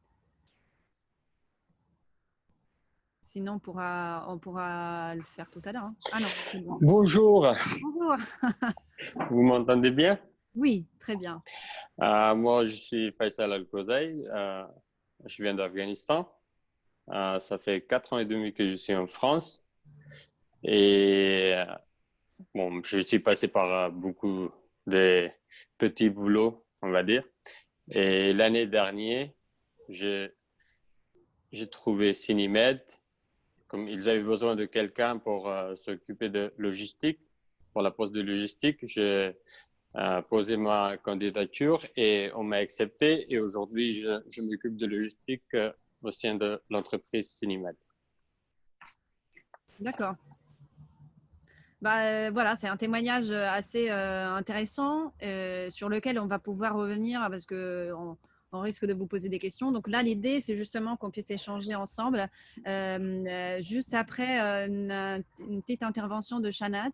Sinon, on pourra le faire tout à l'heure. Hein. Ah non, c'est bon. Bonjour. Bonjour. Vous m'entendez bien? Oui, très bien. Moi, je suis Faisal Al-Qudai. Je viens d'Afghanistan. Ça fait 4 ans et demi que je suis en France. Et bon, je suis passé par beaucoup de petits boulots, on va dire. Et l'année dernière, j'ai trouvé Cinemed. Comme ils avaient besoin de quelqu'un pour s'occuper de logistique, pour la poste de logistique, j'ai posé ma candidature et on m'a accepté. Et aujourd'hui, je m'occupe de logistique au sein de l'entreprise Cinemed. D'accord. Bah, voilà, c'est un témoignage assez intéressant sur lequel on va pouvoir revenir parce qu'on on risque de vous poser des questions. Donc là, l'idée, c'est justement qu'on puisse échanger ensemble juste après une petite intervention de Shanaz.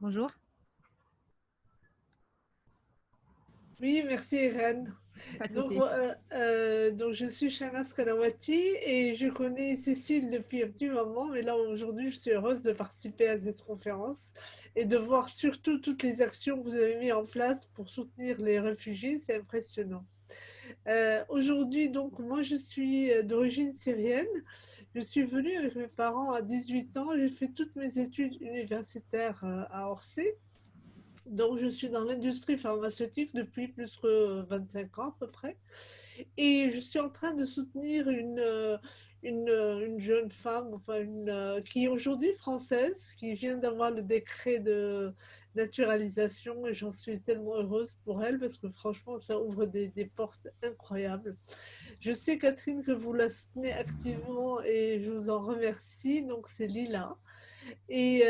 Bonjour. Oui, merci Irène. Donc, je suis Shanaz Kanawati et je connais Cécile depuis un petit moment, mais là aujourd'hui je suis heureuse de participer à cette conférence et de voir surtout toutes les actions que vous avez mises en place pour soutenir les réfugiés, c'est impressionnant. Aujourd'hui, donc, moi je suis d'origine syrienne. Je suis venue avec mes parents à 18 ans, j'ai fait toutes mes études universitaires à Orsay. Donc, je suis dans l'industrie pharmaceutique depuis plus que 25 ans à peu près. Et je suis en train de soutenir une jeune femme, enfin qui est aujourd'hui française, qui vient d'avoir le décret de naturalisation. Et j'en suis tellement heureuse pour elle parce que franchement, ça ouvre des portes incroyables. Je sais, Catherine, que vous la soutenez activement et je vous en remercie. Donc, c'est Lila. Et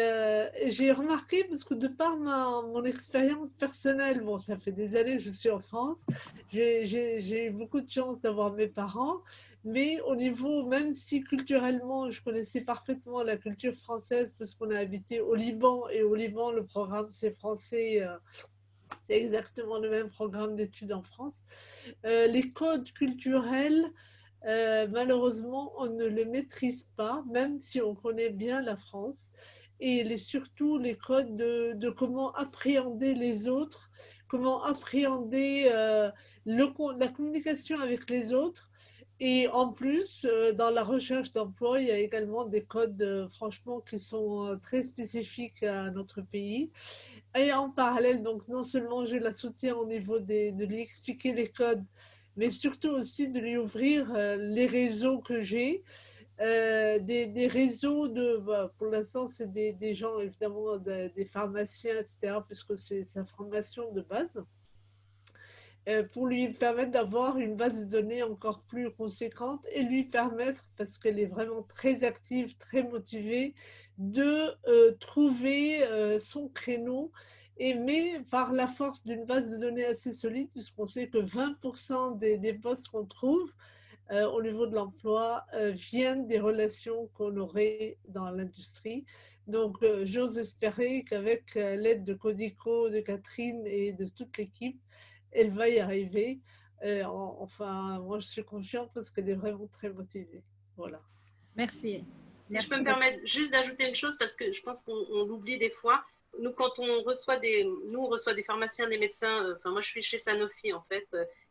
j'ai remarqué, parce que de par mon expérience personnelle, bon, ça fait des années que je suis en France, j'ai eu beaucoup de chance d'avoir mes parents, mais au niveau, même si culturellement, je connaissais parfaitement la culture française, parce qu'on a habité au Liban, et au Liban, le programme, c'est français, c'est exactement le même programme d'études en France. Les codes culturels, malheureusement, on ne les maîtrise pas, même si on connaît bien la France. Et surtout les codes de comment appréhender les autres, comment appréhender la communication avec les autres. Et en plus, dans la recherche d'emploi, il y a également des codes, franchement, qui sont très spécifiques à notre pays. Et en parallèle, donc, non seulement je la soutiens au niveau de lui expliquer les codes, mais surtout aussi de lui ouvrir les réseaux que j'ai, des réseaux pour l'instant, c'est des gens, évidemment, des pharmaciens, etc., puisque c'est sa formation de base, pour lui permettre d'avoir une base de données encore plus conséquente et lui permettre, parce qu'elle est vraiment très active, très motivée, de trouver son créneau. Mais par la force d'une base de données assez solide, puisqu'on sait que 20% des postes qu'on trouve au niveau de l'emploi viennent des relations qu'on aurait dans l'industrie. Donc, j'ose espérer qu'avec l'aide de Codico, de Catherine et de toute l'équipe, elle va y arriver. Enfin, moi, je suis confiante parce qu'elle est vraiment très motivée. Voilà. Merci. Si je peux me permettre juste d'ajouter une chose, parce que je pense qu'on l'oublie des fois. Nous, quand on reçoit des pharmaciens, des médecins, moi je suis chez Sanofi en fait,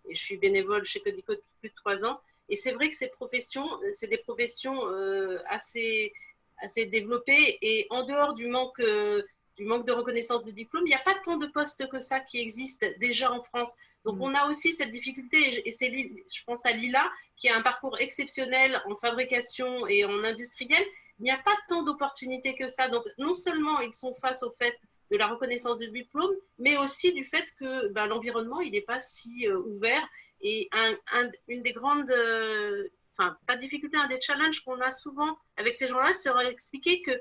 et je suis bénévole chez Codico depuis plus de 3 ans. Et c'est vrai que ces professions, c'est des professions assez développées, et en dehors du manque de reconnaissance de diplôme, il n'y a pas tant de postes que ça qui existent déjà en France. Donc on a aussi cette difficulté, et c'est, je pense à Lila, qui a un parcours exceptionnel en fabrication et en industriel. Il n'y a pas tant d'opportunités que ça. Donc non seulement ils sont face au fait de la reconnaissance de diplôme, mais aussi du fait que l'environnement, il n'est pas si ouvert. Et une des grandes, pas de difficulté, un des challenges qu'on a souvent avec ces gens-là, serait expliquer que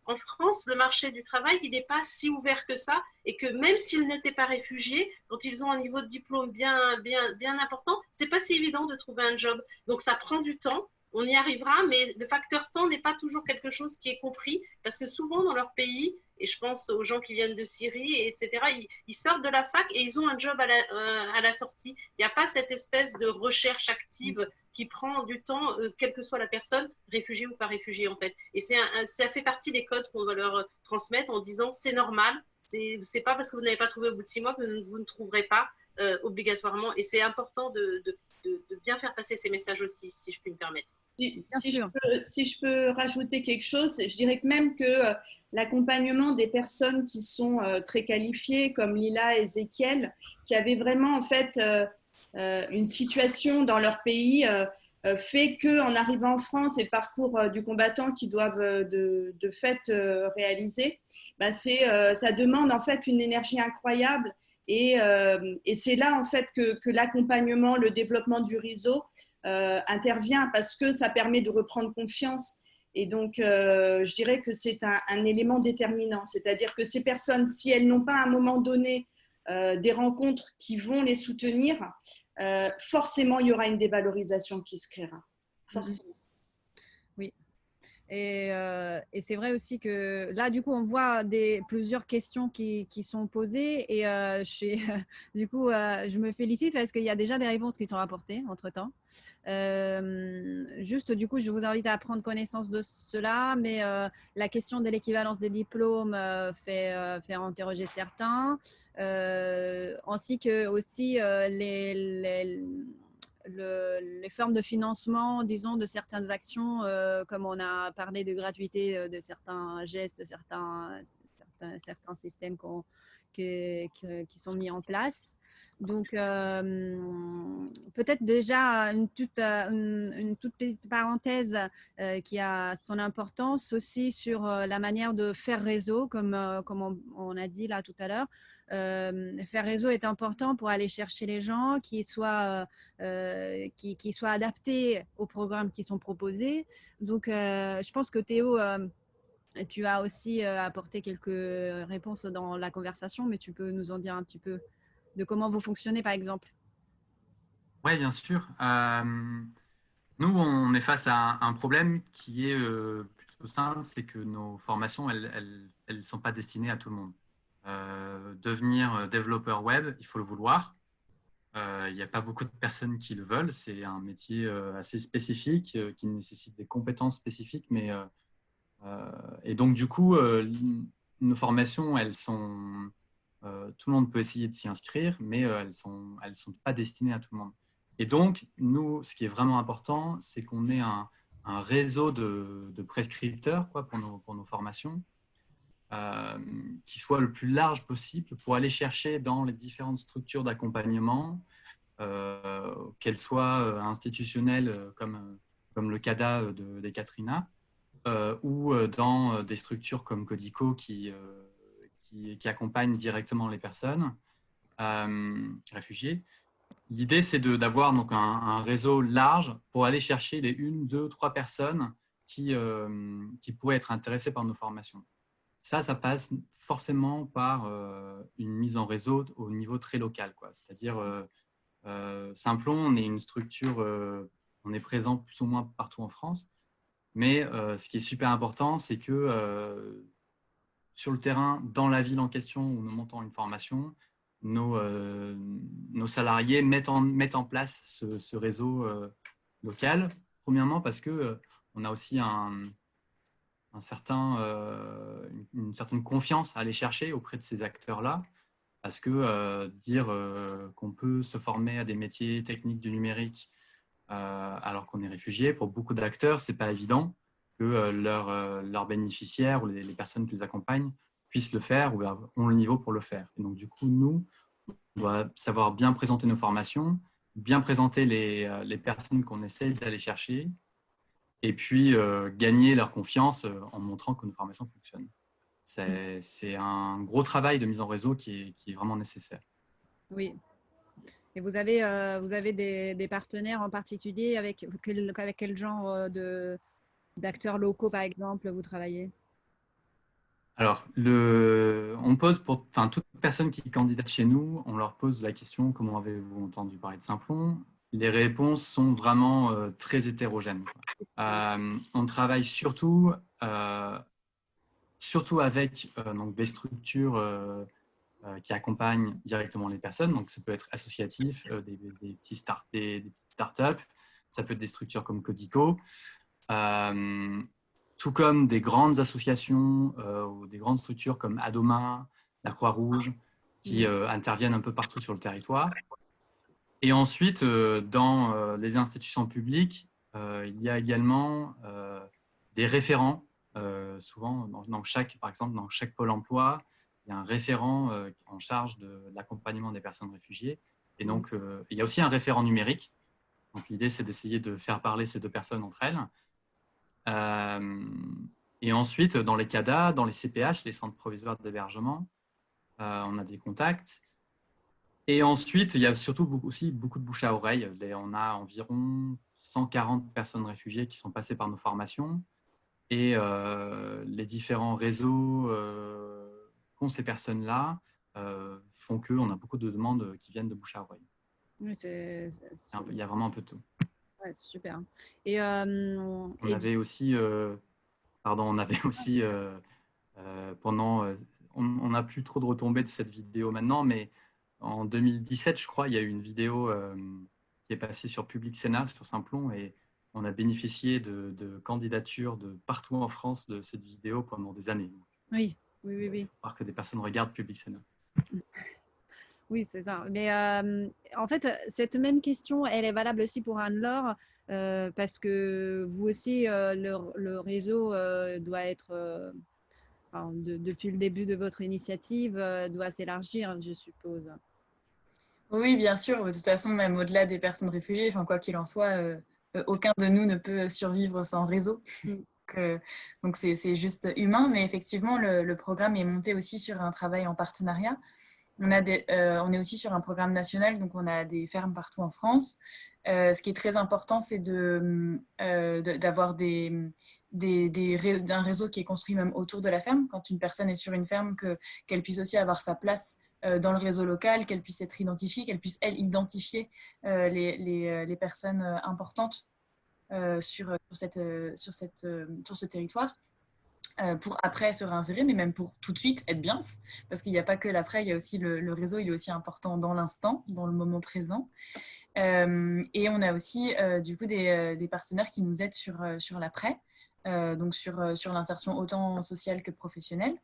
en France, le marché du travail, il n'est pas si ouvert que ça, et que même s'ils n'étaient pas réfugiés, quand ils ont un niveau de diplôme bien important, c'est pas si évident de trouver un job. Donc ça prend du temps, on y arrivera, mais le facteur temps n'est pas toujours quelque chose qui est compris, parce que souvent dans leur pays, et je pense aux gens qui viennent de Syrie, etc., ils sortent de la fac et ils ont un job à la sortie. Il n'y a pas cette espèce de recherche active qui prend du temps, quelle que soit la personne, réfugiée ou pas réfugiée en fait. Et ça fait partie des codes qu'on va leur transmettre en disant c'est normal, c'est pas parce que vous n'avez pas trouvé au bout de 6 mois que vous ne trouverez pas obligatoirement. Et c'est important de bien faire passer ces messages aussi, si je puis me permettre. Si je peux rajouter quelque chose, je dirais que même que l'accompagnement des personnes qui sont très qualifiées, comme Lila et Ezekiel, qui avaient vraiment en fait une situation dans leur pays, fait qu'en arrivant en France et parcours du combattant qu'ils doivent de fait réaliser, ça demande en fait une énergie incroyable. Et c'est là en fait que l'accompagnement, le développement du réseau intervient, parce que ça permet de reprendre confiance. Et donc, je dirais que c'est un élément déterminant. C'est-à-dire que ces personnes, si elles n'ont pas à un moment donné des rencontres qui vont les soutenir, forcément, il y aura une dévalorisation qui se créera. Forcément. Oui. Et c'est vrai aussi que là, du coup, on voit plusieurs questions qui sont posées, et du coup, je me félicite parce qu'il y a déjà des réponses qui sont apportées entre-temps. Juste, du coup, je vous invite à prendre connaissance de cela, mais la question de l'équivalence des diplômes fait interroger certains, ainsi que aussi les formes de financement, disons, de certaines actions, comme on a parlé de gratuité de certains gestes, certains systèmes qui sont mis en place. Donc, peut-être déjà une toute petite parenthèse qui a son importance aussi sur la manière de faire réseau, comme on a dit là tout à l'heure. Faire réseau est important pour aller chercher les gens qui soient adaptés aux programmes qui sont proposés. Donc, je pense que Théo, tu as aussi apporté quelques réponses dans la conversation, mais tu peux nous en dire un petit peu de comment vous fonctionnez, par exemple. Oui, bien sûr. Nous, on est face à un problème qui est plutôt simple, c'est que nos formations, elles ne sont pas destinées à tout le monde. Devenir développeur web, il faut le vouloir. Il n'y a pas beaucoup de personnes qui le veulent. C'est un métier assez spécifique qui nécessite des compétences spécifiques. Et donc, du coup, nos formations, elles sont… tout le monde peut essayer de s'y inscrire, mais elles sont pas destinées à tout le monde. Et donc, nous, ce qui est vraiment important, c'est qu'on ait un réseau de prescripteurs pour nos formations, qui soit le plus large possible pour aller chercher dans les différentes structures d'accompagnement, qu'elles soient institutionnelles comme le CADA d'Ekaterina, ou dans des structures comme Codico qui accompagnent directement les personnes réfugiées. L'idée, c'est d'avoir donc un réseau large pour aller chercher les 1, 2, 3 personnes qui pourraient être intéressées par nos formations. Ça passe forcément par une mise en réseau au niveau très local, c'est-à-dire Simplon, on est une structure, on est présent plus ou moins partout en France, mais ce qui est super important, c'est que sur le terrain, dans la ville en question où nous montons une formation, nos salariés mettent en place ce réseau local. Premièrement, parce qu'on a aussi une certaine confiance à aller chercher auprès de ces acteurs-là, parce que dire qu'on peut se former à des métiers techniques du numérique alors qu'on est réfugié, pour beaucoup d'acteurs, ce n'est pas évident que leurs bénéficiaires ou les personnes qui les accompagnent puissent le faire ou ont le niveau pour le faire. Et donc, du coup, nous, on doit savoir bien présenter nos formations, bien présenter les personnes qu'on essaie d'aller chercher, et puis gagner leur confiance en montrant que nos formations fonctionnent. C'est un gros travail de mise en réseau qui est vraiment nécessaire. Oui. Et vous avez des partenaires en particulier avec quel genre d'acteurs locaux, par exemple, vous travaillez? Alors, on pose pour toute personne qui candidate chez nous, on leur pose la question « Comment avez-vous entendu parler de Simplon ?» Les réponses sont vraiment très hétérogènes. On travaille surtout avec donc des structures qui accompagnent directement les personnes. Donc, ça peut être associatif, des petites startups, ça peut être des structures comme Codico, tout comme des grandes associations ou des grandes structures comme Adoma, la Croix-Rouge, qui interviennent un peu partout sur le territoire. Et ensuite, dans les institutions publiques, il y a également des référents. Souvent, par exemple, dans chaque pôle emploi, il y a un référent en charge de l'accompagnement des personnes réfugiées. Et donc, il y a aussi un référent numérique. Donc, l'idée, c'est d'essayer de faire parler ces deux personnes entre elles. Et ensuite, dans les CADA, dans les CPH, les centres provisoires d'hébergement, on a des contacts. Et ensuite, il y a surtout aussi beaucoup de bouche à oreille. On a environ 140 personnes réfugiées qui sont passées par nos formations. Et les différents réseaux qu'ont ces personnes-là font qu'on a beaucoup de demandes qui viennent de bouche à oreille. Oui, il y a vraiment un peu de tout. Ouais, c'est super. Et, on avait aussi pendant... on n'a plus trop de retombées de cette vidéo maintenant, mais en 2017, je crois, il y a eu une vidéo qui est passée sur Public Sénat, sur Simplon, et on a bénéficié de candidatures de partout en France de cette vidéo pendant des années. Oui. Voir que des personnes regardent Public Sénat. Oui, c'est ça. Mais en fait, cette même question, elle est valable aussi pour Anne-Laure, parce que vous aussi, le réseau doit être, depuis le début de votre initiative, doit s'élargir, je suppose. Oui, bien sûr. De toute façon, même au-delà des personnes réfugiées, quoi qu'il en soit, aucun de nous ne peut survivre sans réseau. Donc c'est juste humain, mais effectivement, le programme est monté aussi sur un travail en partenariat. On est aussi sur un programme national, donc on a des fermes partout en France. Ce qui est très important, c'est d'avoir un réseau qui est construit même autour de la ferme. Quand une personne est sur une ferme, qu'elle puisse aussi avoir sa place dans le réseau local, qu'elle puisse être identifiée, qu'elle puisse, elle, identifier les personnes importantes sur ce territoire. Pour après se réinsérer, mais même pour tout de suite être bien, parce qu'il n'y a pas que l'après, il y a aussi le réseau, il est aussi important dans l'instant, dans le moment présent. Et on a aussi du coup des partenaires qui nous aident sur l'après, donc sur l'insertion autant sociale que professionnelle.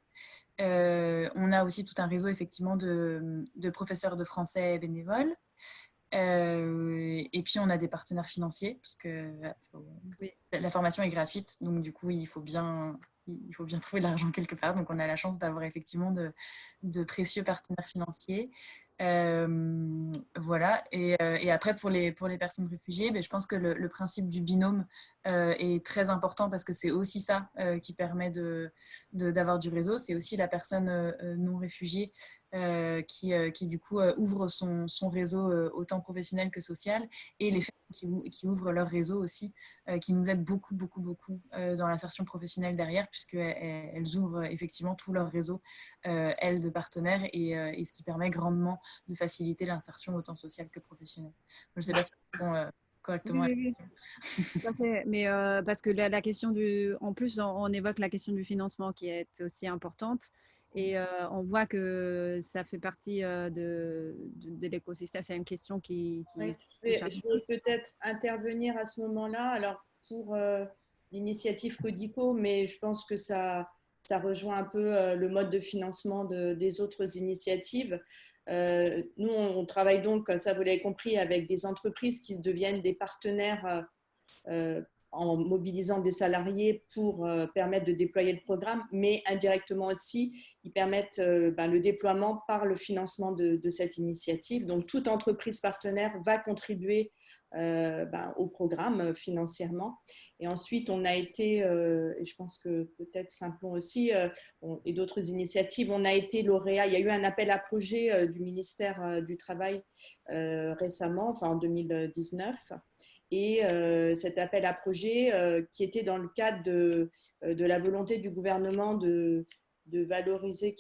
On a aussi tout un réseau effectivement de professeurs de français bénévoles. Et puis on a des partenaires financiers, parce que la formation est gratuite, donc du coup il faut bien trouver de l'argent quelque part. Donc on a la chance d'avoir effectivement de précieux partenaires financiers. Voilà. Et après pour les personnes réfugiées, je pense que le principe du binôme est très important, parce que c'est aussi ça qui permet d'avoir du réseau. C'est aussi la personne non réfugiée qui du coup ouvre son réseau autant professionnel que social, et les femmes qui ouvrent leur réseau aussi, qui nous aident beaucoup dans l'insertion professionnelle derrière, puisqu'elles ouvrent effectivement tout leur réseau, elles, de partenaires, et ce qui permet grandement de faciliter l'insertion autant sociale que professionnelle. Je ne sais pas si je réponds correctement à la question. Tout à fait. Mais parce que la question en plus, on évoque la question du financement qui est aussi importante. Et on voit que ça fait partie de l'écosystème. C'est une question qui je vais peut-être intervenir à ce moment-là. Alors, pour l'initiative Codico, mais je pense que ça rejoint un peu le mode de financement des autres initiatives. Nous, on travaille donc, comme ça vous l'avez compris, avec des entreprises qui deviennent des partenaires en mobilisant des salariés pour permettre de déployer le programme, mais indirectement aussi, ils permettent le déploiement par le financement de cette initiative. Donc, toute entreprise partenaire va contribuer au programme financièrement. Et ensuite, on a été, et je pense que peut-être Simplon aussi, et d'autres initiatives, on a été lauréat. Il y a eu un appel à projet du ministère du Travail récemment, enfin en 2019. Et cet appel à projet qui était dans le cadre de la volonté du gouvernement de valoriser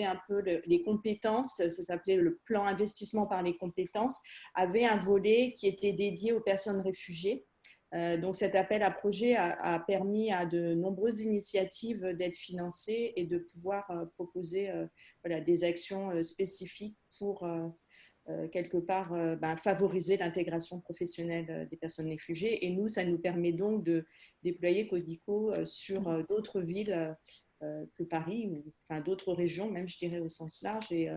un peu les compétences, ça s'appelait le plan investissement par les compétences, avait un volet qui était dédié aux personnes réfugiées. Donc cet appel à projet a permis à de nombreuses initiatives d'être financées et de pouvoir proposer des actions spécifiques pour quelque part favoriser l'intégration professionnelle des personnes réfugiées. Et nous, ça nous permet donc de déployer Codico sur d'autres villes que Paris, ou enfin d'autres régions, même je dirais au sens large. Et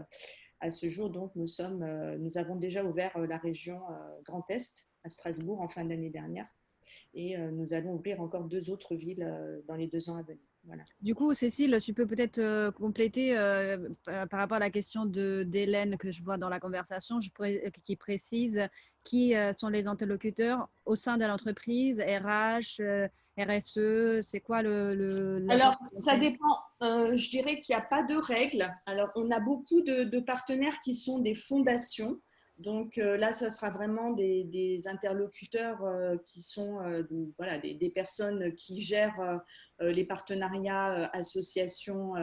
à ce jour, donc, nous avons déjà ouvert la région Grand Est à Strasbourg en fin d'année dernière. Et nous allons ouvrir encore 2 autres villes dans les 2 ans à venir. Voilà. Du coup, Cécile, tu peux peut-être compléter par rapport à la question d'Hélène que je vois dans la conversation, qui précise qui sont les interlocuteurs au sein de l'entreprise, RH, RSE, c'est quoi Alors, ça dépend. Je dirais qu'il n'y a pas de règles. Alors, on a beaucoup de partenaires qui sont des fondations. Donc là, ce sera vraiment des interlocuteurs qui sont des personnes qui gèrent les partenariats associations,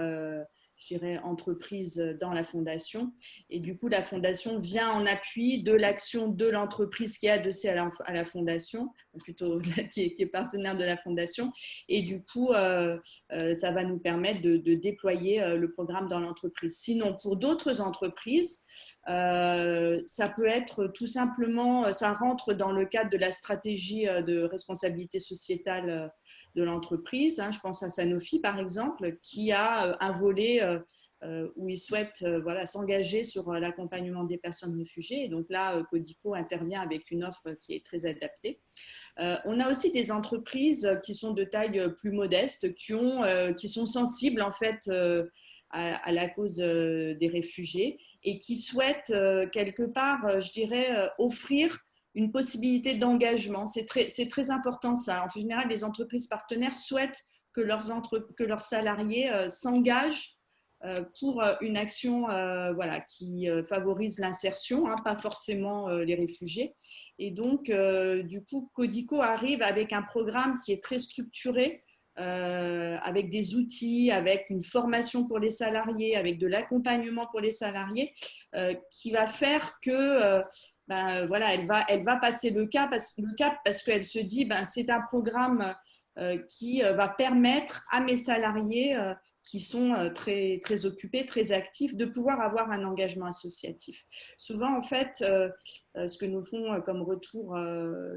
je dirais entreprises dans la fondation. Et du coup, la fondation vient en appui de l'action de l'entreprise qui est adossée à la fondation, plutôt qui est partenaire de la fondation. Et du coup, ça va nous permettre de déployer le programme dans l'entreprise. Sinon, pour d'autres entreprises, ça peut être tout simplement, ça rentre dans le cadre de la stratégie de responsabilité sociétale de l'entreprise. Je pense à Sanofi, par exemple, qui a un volet où il souhaite s'engager sur l'accompagnement des personnes réfugiées. Et donc là, Codico intervient avec une offre qui est très adaptée. On a aussi des entreprises qui sont de taille plus modeste, qui sont sensibles en fait à la cause des réfugiés et qui souhaitent quelque part, je dirais, offrir une possibilité d'engagement. C'est très important ça. En général, les entreprises partenaires souhaitent que leurs salariés s'engagent pour une action qui favorise l'insertion, pas forcément les réfugiés. Et donc, du coup, Codico arrive avec un programme qui est très structuré, avec des outils, avec une formation pour les salariés, avec de l'accompagnement pour les salariés, qui va faire que elle va passer le cap parce qu'elle se dit c'est un programme qui va permettre à mes salariés qui sont très, très occupés, très actifs, de pouvoir avoir un engagement associatif. Souvent, en fait, ce que nous font comme retour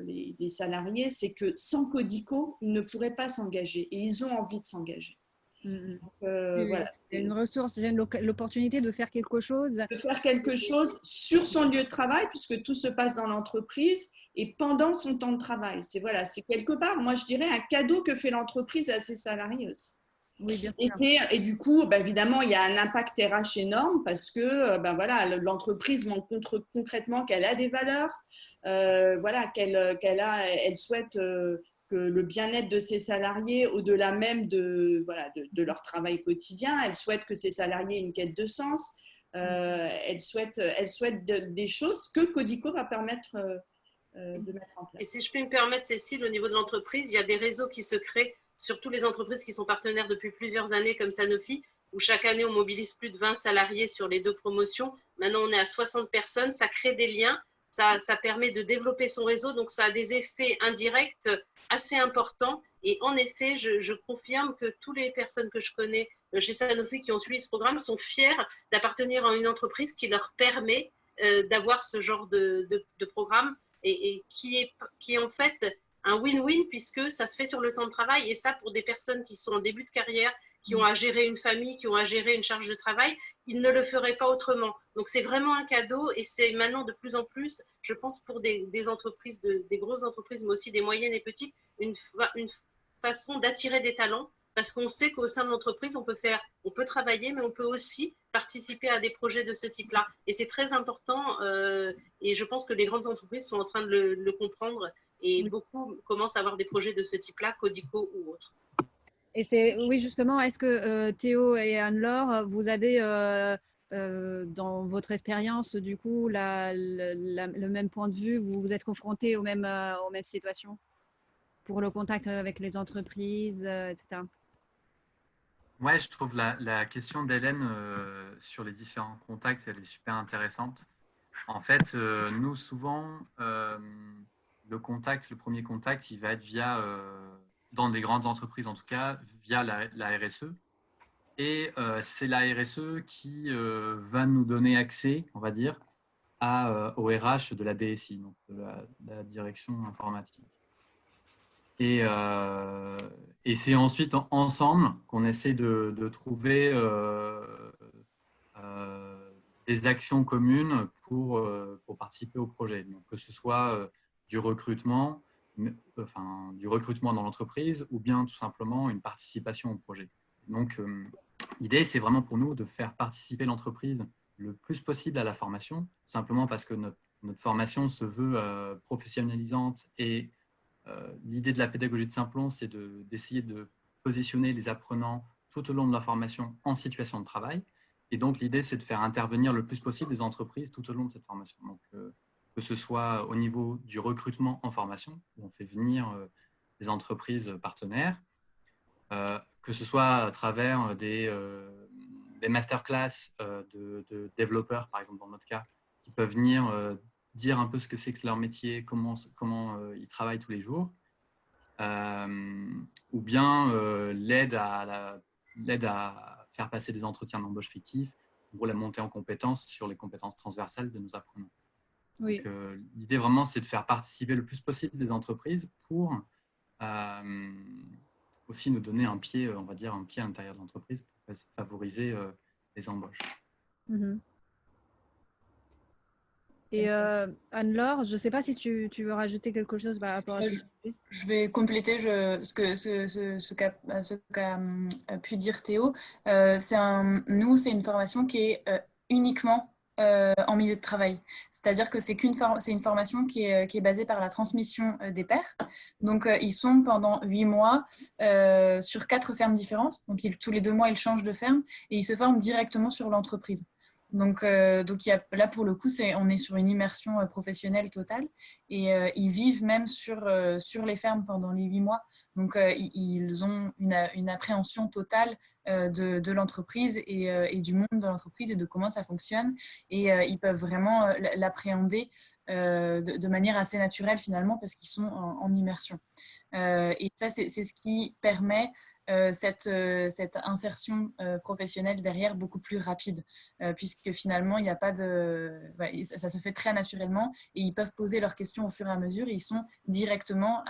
les salariés, c'est que sans Codico, ils ne pourraient pas s'engager et ils ont envie de s'engager. C'est une ressource, c'est l'opportunité de faire quelque chose. De faire quelque chose sur son lieu de travail, puisque tout se passe dans l'entreprise et pendant son temps de travail. C'est quelque part, moi je dirais, un cadeau que fait l'entreprise à ses salariés aussi. Oui, bien sûr. Et du coup, évidemment, il y a un impact RH énorme parce que l'entreprise montre concrètement qu'elle a des valeurs, qu'elle souhaite que le bien-être de ses salariés, au-delà même de leur travail quotidien, elle souhaite que ses salariés aient une quête de sens, elle souhaite des choses que Codico va permettre de mettre en place. Et si je peux me permettre, Cécile, au niveau de l'entreprise, il y a des réseaux qui se créent, surtout les entreprises qui sont partenaires depuis plusieurs années comme Sanofi, où chaque année on mobilise plus de 20 salariés sur les 2 promotions. Maintenant on est à 60 personnes, ça crée des liens, ça permet de développer son réseau, donc ça a des effets indirects assez importants. Et en effet, je confirme que toutes les personnes que je connais chez Sanofi qui ont suivi ce programme sont fiers d'appartenir à une entreprise qui leur permet d'avoir ce genre de programme et qui en fait un win-win puisque ça se fait sur le temps de travail. Et ça, pour des personnes qui sont en début de carrière, qui ont à gérer une famille, qui ont à gérer une charge de travail, ils ne le feraient pas autrement. Donc, c'est vraiment un cadeau et c'est maintenant de plus en plus, je pense, pour des entreprises, des grosses entreprises, mais aussi des moyennes et petites, une façon d'attirer des talents parce qu'on sait qu'au sein de l'entreprise, on peut travailler, mais on peut aussi participer à des projets de ce type-là. Et c'est très important et je pense que les grandes entreprises sont en train de le comprendre et beaucoup commencent à avoir des projets de ce type-là, Codico ou autres. Et oui, justement, est-ce que Théo et Anne-Laure, vous avez dans votre expérience, du coup, le même point de vue, vous vous êtes confrontés aux mêmes situations pour le contact avec les entreprises, etc. Ouais, je trouve la question d'Hélène sur les différents contacts, elle est super intéressante. En fait, nous, souvent, le premier contact, il va être via, dans des grandes entreprises en tout cas, via la RSE. Et c'est la RSE qui va nous donner accès, on va dire, au RH de la DSI, donc de la direction informatique. Et c'est ensuite ensemble qu'on essaie de trouver des actions communes pour participer au projet. Donc, que ce soit du recrutement dans l'entreprise ou bien tout simplement une participation au projet. Donc, l'idée, c'est vraiment pour nous de faire participer l'entreprise le plus possible à la formation, simplement parce que notre formation se veut professionnalisante et l'idée de la pédagogie de Simplon, c'est d'essayer de positionner les apprenants tout au long de leur formation en situation de travail. Et donc, l'idée, c'est de faire intervenir le plus possible les entreprises tout au long de cette formation. Donc, que ce soit au niveau du recrutement en formation, où on fait venir des entreprises partenaires, que ce soit à travers des masterclass de développeurs, par exemple, dans notre cas, qui peuvent venir dire un peu ce que c'est que leur métier, comment ils travaillent tous les jours, ou bien l'aide à faire passer des entretiens d'embauche fictifs ou la montée en compétences sur les compétences transversales de nos apprenants. Oui. Donc, l'idée vraiment, c'est de faire participer le plus possible les entreprises pour aussi nous donner un pied, on va dire, un pied à l'intérieur de l'entreprise pour favoriser les embauches. Mm-hmm. Et Anne-Laure, je ne sais pas si tu veux rajouter quelque chose par rapport à ce que tu dis. Je vais compléter ce qu'a pu dire Théo. Nous, c'est une formation qui est uniquement en milieu de travail. C'est-à-dire que c'est une formation qui est basée par la transmission des pairs. Donc, ils sont pendant 8 mois sur 4 fermes différentes. Donc, tous les 2 mois, ils changent de ferme et ils se forment directement sur l'entreprise. Donc là, pour le coup, on est sur une immersion professionnelle totale et ils vivent même sur les fermes pendant les 8 mois. Donc, ils ont une appréhension totale de l'entreprise et du monde de l'entreprise et de comment ça fonctionne. Et ils peuvent vraiment l'appréhender de manière assez naturelle finalement parce qu'ils sont en immersion. Et ça, c'est ce qui permet cette insertion professionnelle derrière beaucoup plus rapide, puisque finalement, il n'y a pas ça se fait très naturellement et ils peuvent poser leurs questions au fur et à mesure et ils sont directement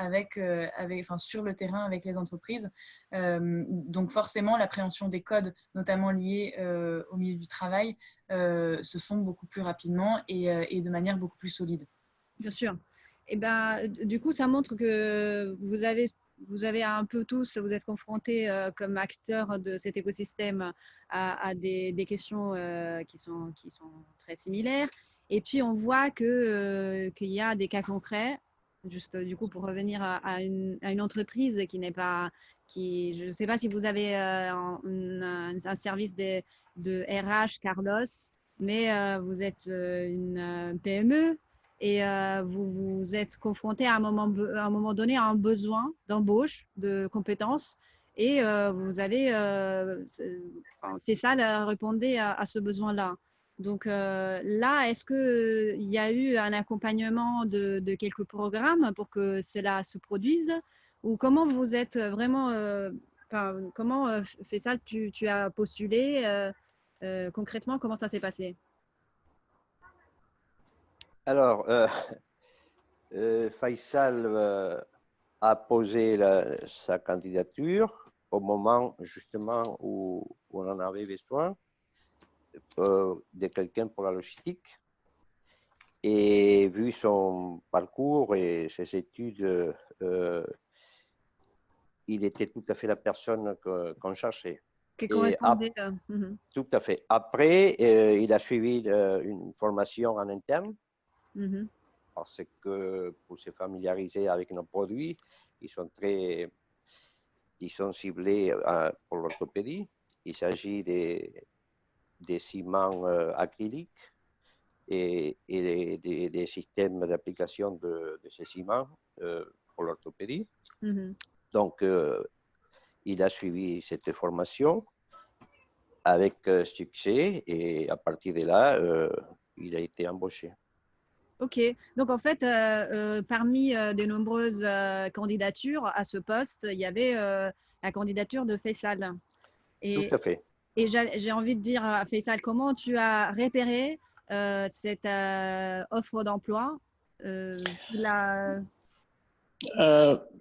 sur le terrain avec les entreprises. Donc forcément, l'appréhension des codes, notamment liés au milieu du travail, se font beaucoup plus rapidement et de manière beaucoup plus solide. Bien sûr. Et ben, du coup, ça montre que vous avez un peu tous, vous êtes confrontés comme acteurs de cet écosystème à des questions qui sont très similaires. Et puis, on voit qu'il y a des cas concrets, juste du coup, pour revenir à une entreprise qui n'est pas... je ne sais pas si vous avez un service de RH, Carlos, mais vous êtes une PME. Et vous êtes confronté à un moment donné à un besoin d'embauche de compétences et vous avez Faisal répondait à ce besoin-là. Donc là, est-ce qu'il y a eu un accompagnement de quelques programmes pour que cela se produise ou comment vous êtes vraiment, comment Faisal, tu as postulé concrètement, comment ça s'est passé? Alors, Faisal a posé sa candidature au moment justement où on en avait besoin de quelqu'un pour la logistique. Et vu son parcours et ses études, il était tout à fait la personne qu'on cherchait. Qui correspondait. Tout à fait. Après, il a suivi une formation en interne. Parce que pour se familiariser avec nos produits, ils sont ciblés pour l'orthopédie. Il s'agit des ciments acryliques et des systèmes d'application de ces ciments pour l'orthopédie. Donc, il a suivi cette formation avec succès et à partir de là, il a été embauché. Ok, donc en fait, parmi de nombreuses candidatures à ce poste, il y avait la candidature de Faisal. Tout à fait. Et j'ai envie de dire à Faisal, comment tu as repéré cette offre d'emploi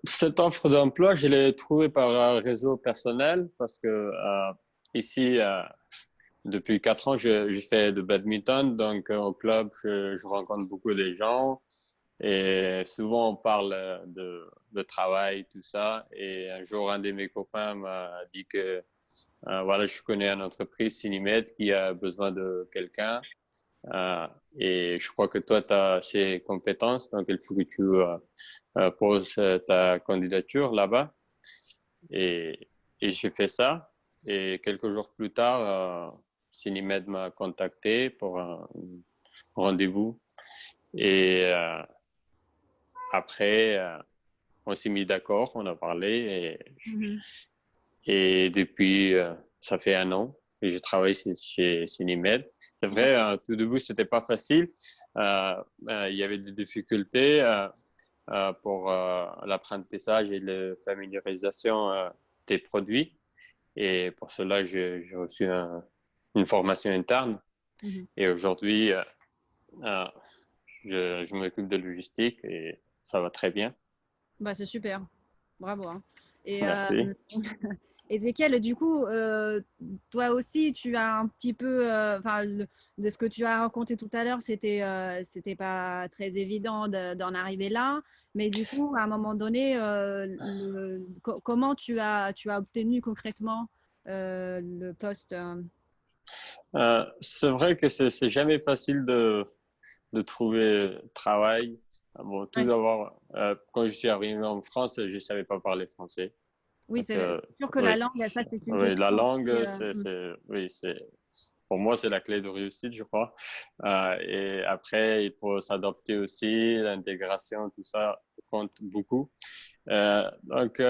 Cette offre d'emploi, je l'ai trouvée par un réseau personnel parce que ici, depuis 4 ans, je fais de badminton, donc au club, je rencontre beaucoup de gens et souvent on parle de travail, tout ça. Et un jour, un de mes copains m'a dit que voilà, je connais une entreprise, Cinemed, qui a besoin de quelqu'un. Et je crois que toi, tu as ces compétences, donc il faut que tu poses ta candidature là-bas. Et j'ai fait ça. Et quelques jours plus tard, Cinemed m'a contacté pour un rendez-vous. Et après, on s'est mis d'accord, on a parlé. Et depuis, ça fait 1 an. Et je travaille chez Cinemed. C'est vrai, tout début, c'était pas facile. Il y avait des difficultés pour l'apprentissage et la familiarisation des produits. Et pour cela, j'ai reçu une formation interne. Et aujourd'hui, je m'occupe de logistique et ça va très bien. Bah, c'est super. Bravo. Hein. Et, merci. Ezekiel, du coup, toi aussi, tu as un petit peu, de ce que tu as raconté tout à l'heure, c'était pas très évident d'en arriver là. Mais du coup, à un moment donné, comment tu as obtenu concrètement le poste C'est vrai que c'est jamais facile de trouver travail. Bon, tout d'abord, quand je suis arrivé en France, je ne savais pas parler français. Oui, c'est sûr que la langue, ça, c'est une question. La langue, pour moi, c'est la clé de réussite, je crois. Et après, il faut s'adapter aussi, l'intégration, tout ça compte beaucoup. Donc,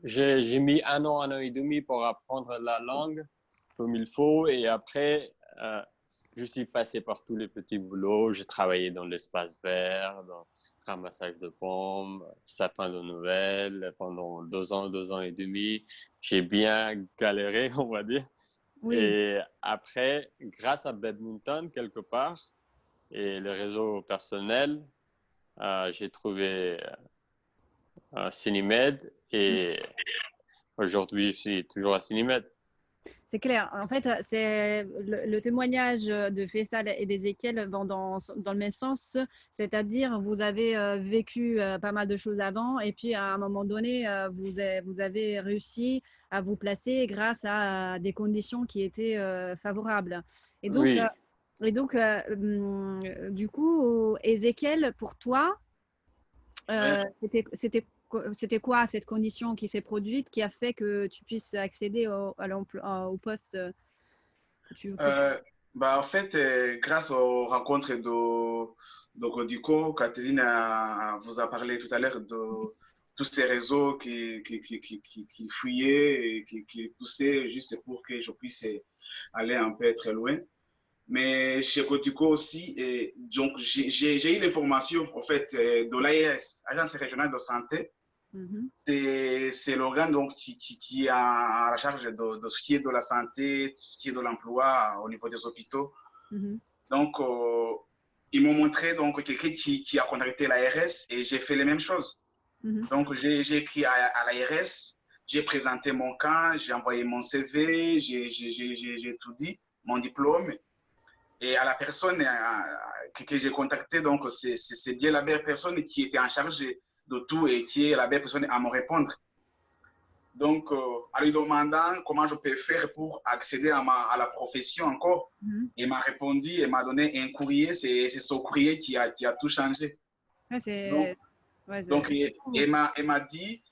j'ai mis 1 an, 1 an et demi pour apprendre la langue comme il faut. Et après, je suis passé par tous les petits boulots. J'ai travaillé dans l'espace vert, dans le ramassage de pommes, sapin de Noël pendant 2 ans, 2 ans et demi. J'ai bien galéré, on va dire. Oui. Et après, grâce à badminton, quelque part, et le réseau personnel, j'ai trouvé Cinemed et aujourd'hui, je suis toujours à Cinemed. C'est clair. En fait, c'est le témoignage de Faisal et d'Ezekiel vont dans le même sens, c'est-à-dire vous avez vécu pas mal de choses avant et puis à un moment donné, vous avez réussi à vous placer grâce à des conditions qui étaient favorables. Et donc, du coup, Ezekiel, pour toi, c'était quoi cette condition qui s'est produite qui a fait que tu puisses accéder au poste que tu En fait, grâce aux rencontres de Codico, Catherine vous a parlé tout à l'heure de tous ces réseaux qui fouillaient et qui poussaient juste pour que je puisse aller un peu très loin. Mais chez Codico aussi, donc j'ai eu l'information en fait de l'ARS, Agence régionale de santé. C'est l'organe donc qui est en charge de ce qui est de la santé, ce qui est de l'emploi au niveau des hôpitaux. Donc, ils m'ont montré donc quelqu'un qui a contacté l'ARS et j'ai fait les mêmes choses. Donc, j'ai écrit à l'ARS, j'ai présenté mon cas, j'ai envoyé mon CV, j'ai tout dit, mon diplôme. Et à la personne que j'ai contactée, donc c'est bien la belle personne qui était en charge de tout et qui est la belle personne à me répondre. Donc, en lui demandant comment je peux faire pour accéder à la profession encore, il m'a répondu et m'a donné un courrier. C'est ce courrier qui a tout changé. Donc, il m'a dit,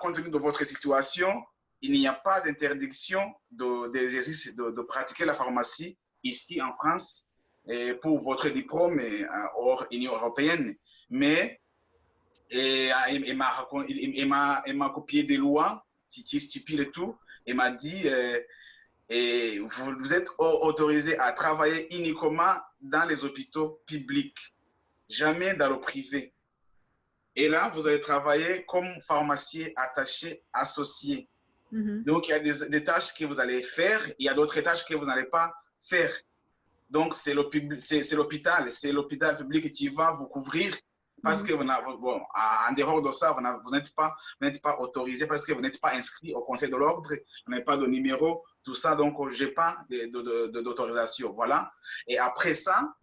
compte tenu de votre situation, il n'y a pas d'interdiction d'exercice de pratiquer la pharmacie ici en France pour votre diplôme hors Union européenne. Mais il m'a copié des lois qui stipulent tout. Il m'a dit, vous êtes autorisé à travailler uniquement dans les hôpitaux publics, jamais dans le privé. Et là, vous allez travailler comme pharmacien attaché associé. Donc, il y a des tâches que vous allez faire, il y a d'autres tâches que vous n'allez pas faire. Donc, c'est l'hôpital public qui va vous couvrir parce que en dehors de ça, vous n'êtes pas autorisé parce que vous n'êtes pas inscrit au Conseil de l'ordre, vous n'avez pas de numéro, tout ça, donc je n'ai pas d'autorisation. Voilà. Et après ça,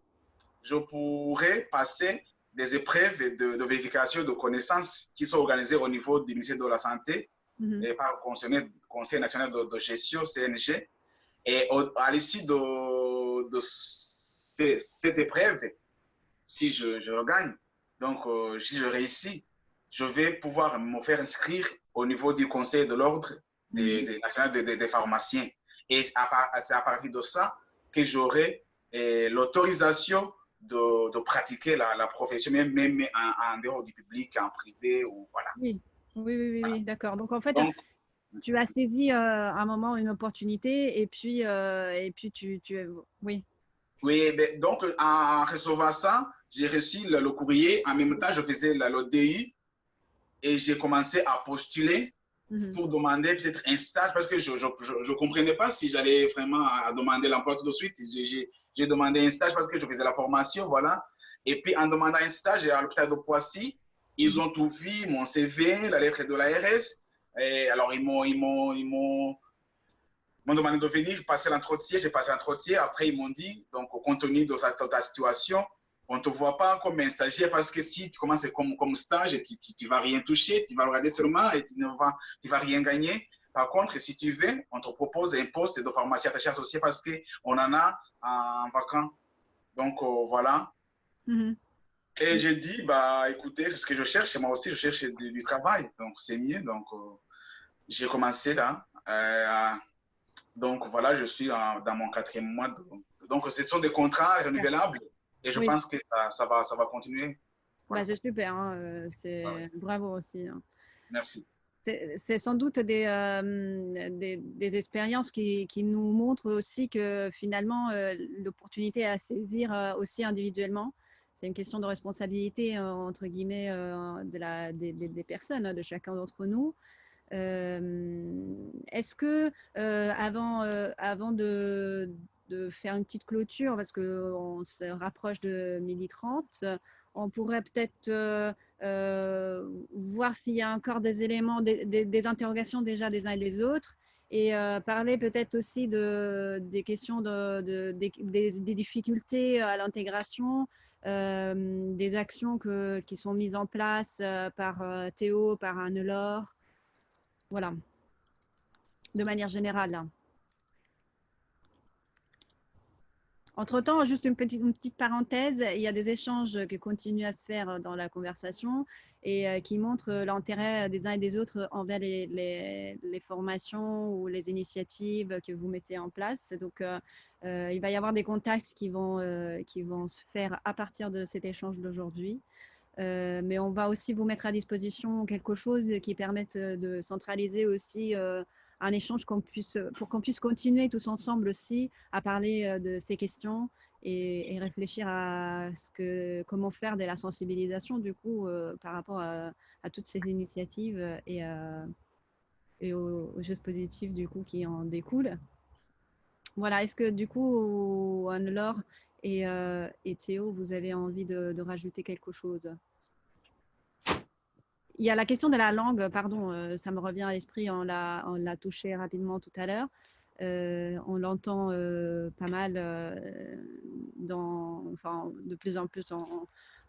je pourrais passer des épreuves de vérification de connaissances qui sont organisées au niveau du ministère de la Santé et par le Conseil national de gestion, CNG. Et à l'issue de cette épreuve, si je regagne, donc si je réussis, je vais pouvoir me faire inscrire au niveau du Conseil de l'ordre des pharmaciens. Et c'est à partir de ça que j'aurai l'autorisation de pratiquer la profession, même en dehors du public, en privé, ou voilà. Oui, d'accord. Donc, en fait, tu as saisi à un moment une opportunité et puis oui. Oui, donc en recevant ça, j'ai reçu le courrier. En même temps, je faisais le DU et j'ai commencé à postuler pour demander peut-être un stage parce que je ne comprenais pas si j'allais vraiment demander l'emploi tout de suite. J'ai demandé un stage parce que je faisais la formation, voilà. Et puis, en demandant un stage à l'hôpital de Poissy, ils ont tout vu, mon CV, la lettre de l'ARS. Et alors, ils m'ont demandé de venir passer l'entretien. J'ai passé l'entretien. Après, ils m'ont dit, donc, compte tenu de ta situation, on ne te voit pas comme un stagiaire parce que si tu commences comme stage, tu ne vas rien toucher, tu vas regarder seulement et tu ne vas rien gagner. Par contre, si tu veux, on te propose un poste de pharmacien attaché associé parce qu'on en a en vacant. Donc, voilà. Et j'ai dit, bah, écoutez, c'est ce que je cherche. Moi aussi, je cherche du travail. Donc, c'est mieux. Donc, j'ai commencé là. Donc, voilà, je suis dans mon 4e mois. Donc, ce sont des contrats renouvelables. Et je pense que ça va continuer. Voilà. Bah, c'est super. Hein. Bravo aussi. Hein. Merci. C'est sans doute des expériences qui nous montrent aussi que finalement, l'opportunité à saisir aussi individuellement, c'est une question de responsabilité, entre guillemets, des personnes, de chacun d'entre nous. Est-ce que, avant de faire une petite clôture, parce qu'on se rapproche de 12h30, on pourrait peut-être voir s'il y a encore des éléments, des interrogations déjà des uns et des autres, et parler peut-être aussi des questions des difficultés à l'intégration, des actions qui sont mises en place par Théo, par Anne-Laure, voilà, de manière générale. Entre-temps, juste une petite parenthèse, il y a des échanges qui continuent à se faire dans la conversation et qui montrent l'intérêt des uns et des autres envers les formations ou les initiatives que vous mettez en place. Donc, il va y avoir des contacts qui vont se faire à partir de cet échange d'aujourd'hui. Mais on va aussi vous mettre à disposition quelque chose qui permette de centraliser aussi un échange pour qu'on puisse continuer tous ensemble aussi à parler de ces questions et réfléchir à comment faire de la sensibilisation du coup par rapport à toutes ces initiatives et aux choses positives du coup qui en découlent. Voilà, est-ce que du coup Anne-Laure et Théo, vous avez envie de rajouter quelque chose? il y a la question de la langue, pardon, ça me revient à l'esprit, on l'a touché rapidement tout à l'heure. On l'entend pas mal de plus en plus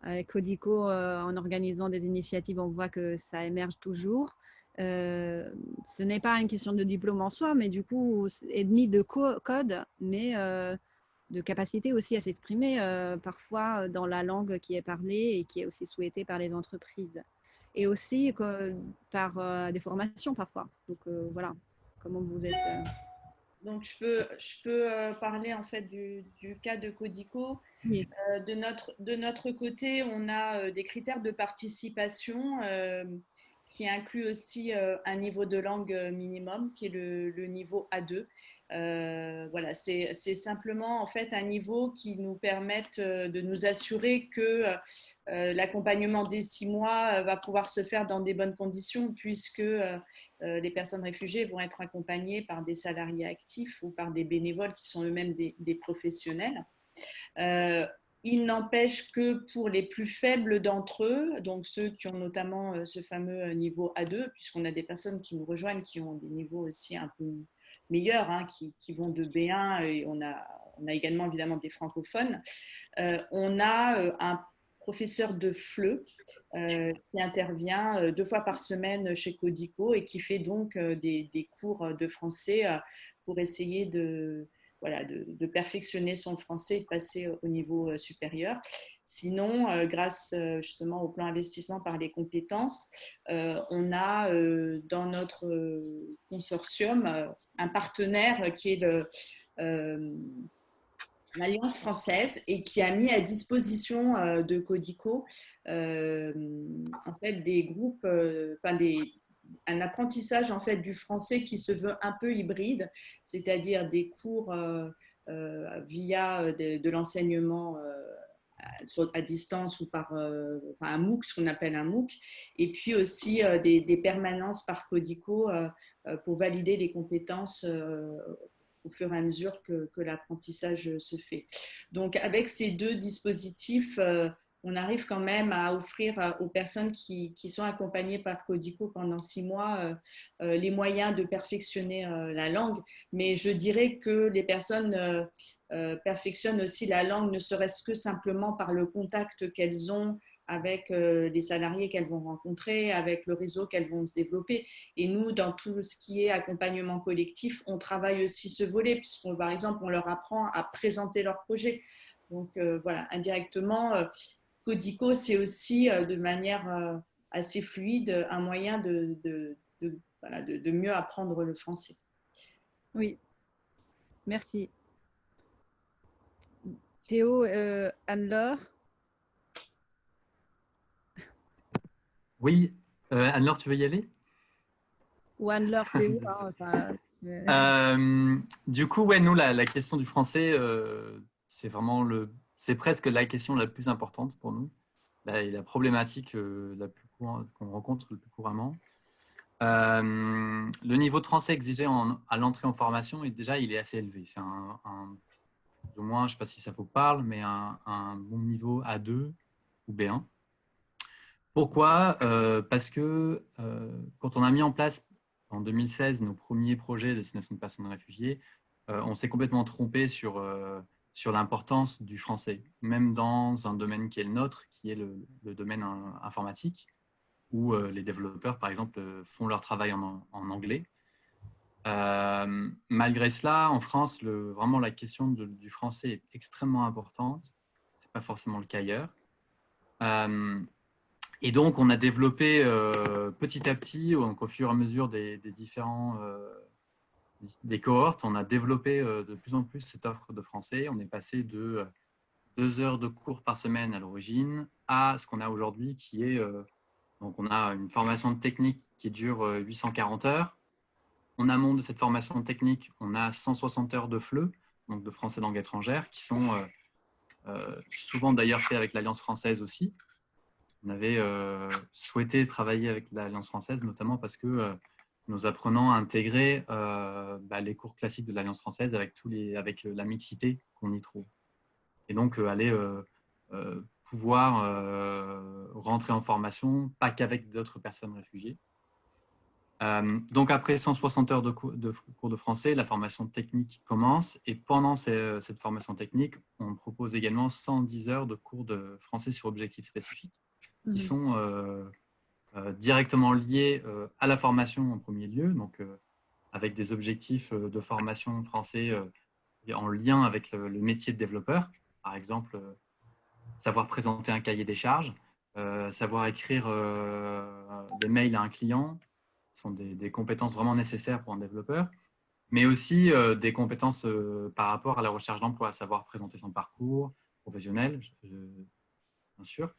avec Codico, en organisant des initiatives, on voit que ça émerge toujours. Ce n'est pas une question de diplôme en soi, mais du coup, ni de code, mais de capacité aussi à s'exprimer parfois dans la langue qui est parlée et qui est aussi souhaitée par les entreprises. Et aussi par des formations parfois. Donc voilà, comment vous êtes... Donc, je peux parler en fait du cas de Codico. Oui. De notre côté, on a des critères de participation qui incluent aussi un niveau de langue minimum, qui est le niveau A2. Voilà, c'est simplement en fait un niveau qui nous permette de nous assurer que l'accompagnement des 6 mois va pouvoir se faire dans des bonnes conditions, puisque les personnes réfugiées vont être accompagnées par des salariés actifs ou par des bénévoles qui sont eux-mêmes des professionnels. Il n'empêche que pour les plus faibles d'entre eux, donc ceux qui ont notamment ce fameux niveau A2, puisqu'on a des personnes qui nous rejoignent qui ont des niveaux aussi un peu meilleurs, hein, qui vont de B1, et on a également évidemment des francophones. On a un professeur de FLE qui intervient 2 fois par semaine chez Codico et qui fait donc des cours de français pour essayer de perfectionner son français et de passer au niveau supérieur. Sinon, grâce justement au plan investissement par les compétences, on a dans notre consortium un partenaire qui est l'Alliance française et qui a mis à disposition de Codico en fait des groupes, un apprentissage en fait du français qui se veut un peu hybride, c'est-à-dire des cours via de l'enseignement à distance ou par un MOOC, ce qu'on appelle un MOOC, et puis aussi des permanences par Codico pour valider les compétences au fur et à mesure que l'apprentissage se fait. Donc avec ces 2 dispositifs, on arrive quand même à offrir aux personnes qui sont accompagnées par Codico pendant 6 mois les moyens de perfectionner la langue. Mais je dirais que les personnes perfectionnent aussi la langue, ne serait-ce que simplement par le contact qu'elles ont avec les salariés qu'elles vont rencontrer, avec le réseau qu'elles vont se développer. Et nous, dans tout ce qui est accompagnement collectif, on travaille aussi ce volet, puisqu'on, par exemple, on leur apprend à présenter leur projet. Donc voilà, indirectement, Codico, c'est aussi de manière assez fluide un moyen de mieux apprendre le français. Oui, merci. Théo, Anne-Laure? Oui, Anne-Laure, tu veux y aller? Ou Anne-Laure, Théo, du coup, ouais, nous, la question du français, c'est presque la question la plus importante pour nous, la problématique qu'on rencontre le plus couramment. Le niveau de français exigé à l'entrée en formation, il est assez élevé. C'est plus ou moins, je ne sais pas si ça vous parle, mais un bon niveau A2 ou B1. Pourquoi ? Parce que quand on a mis en place en 2016 nos premiers projets de destination de personnes réfugiées, on s'est complètement trompé sur l'importance du français, même dans un domaine qui est le nôtre, qui est le domaine informatique, où les développeurs, par exemple, font leur travail en anglais. Malgré cela, en France, vraiment la question du français est extrêmement importante. Ce n'est pas forcément le cas ailleurs. Et donc, on a développé petit à petit, au fur et à mesure des cohortes, on a développé de plus en plus cette offre de français. On est passé de 2 heures de cours par semaine à l'origine à ce qu'on a aujourd'hui, qui est donc on a une formation technique qui dure 840 heures. En amont de cette formation technique, on a 160 heures de FLE, donc de français langue étrangère, qui sont souvent d'ailleurs faits avec l'Alliance française aussi. On avait souhaité travailler avec l'Alliance française, notamment parce que nos apprenants intégraient les cours classiques de l'Alliance française avec la mixité qu'on y trouve. Et donc, aller pouvoir rentrer en formation, pas qu'avec d'autres personnes réfugiées. Donc après 160 heures de cours de français, la formation technique commence et pendant cette formation technique, on propose également 110 heures de cours de français sur objectifs spécifiques qui sont directement liés à la formation en premier lieu, donc avec des objectifs de formation français en lien avec le métier de développeur, par exemple savoir présenter un cahier des charges, savoir écrire des mails à un client, sont des compétences vraiment nécessaires pour un développeur, mais aussi des compétences par rapport à la recherche d'emploi, savoir présenter son parcours professionnel, bien sûr,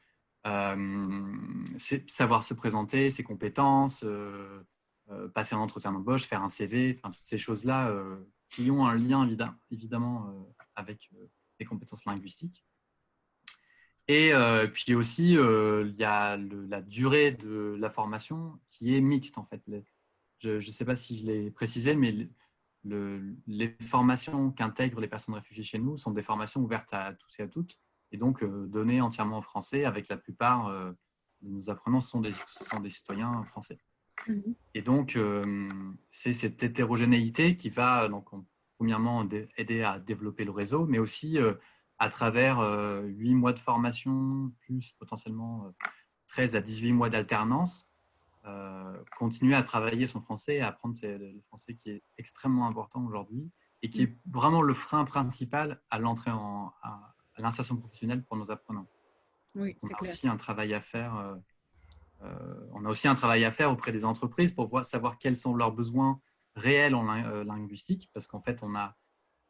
savoir se présenter, ses compétences, passer un entretien d'embauche, faire un CV, enfin, toutes ces choses-là qui ont un lien évidemment avec les compétences linguistiques. Et puis aussi, il y a la durée de la formation qui est mixte en fait. Je ne sais pas si je l'ai précisé, mais les formations qu'intègrent les personnes réfugiées chez nous sont des formations ouvertes à tous et à toutes, et donc données entièrement en français, avec la plupart de nos apprenants sont des citoyens français. Et donc, c'est cette hétérogénéité qui va, donc, premièrement, aider à développer le réseau, mais aussi à travers 8 mois de formation, plus potentiellement 13 à 18 mois d'alternance, continuer à travailler son français et apprendre le français qui est extrêmement important aujourd'hui et qui est vraiment le frein principal à l'entrée à l'insertion professionnelle pour nos apprenants. Oui, c'est clair. Aussi un travail à faire, on a aussi un travail à faire auprès des entreprises pour savoir quels sont leurs besoins réels en linguistique, parce qu'en fait,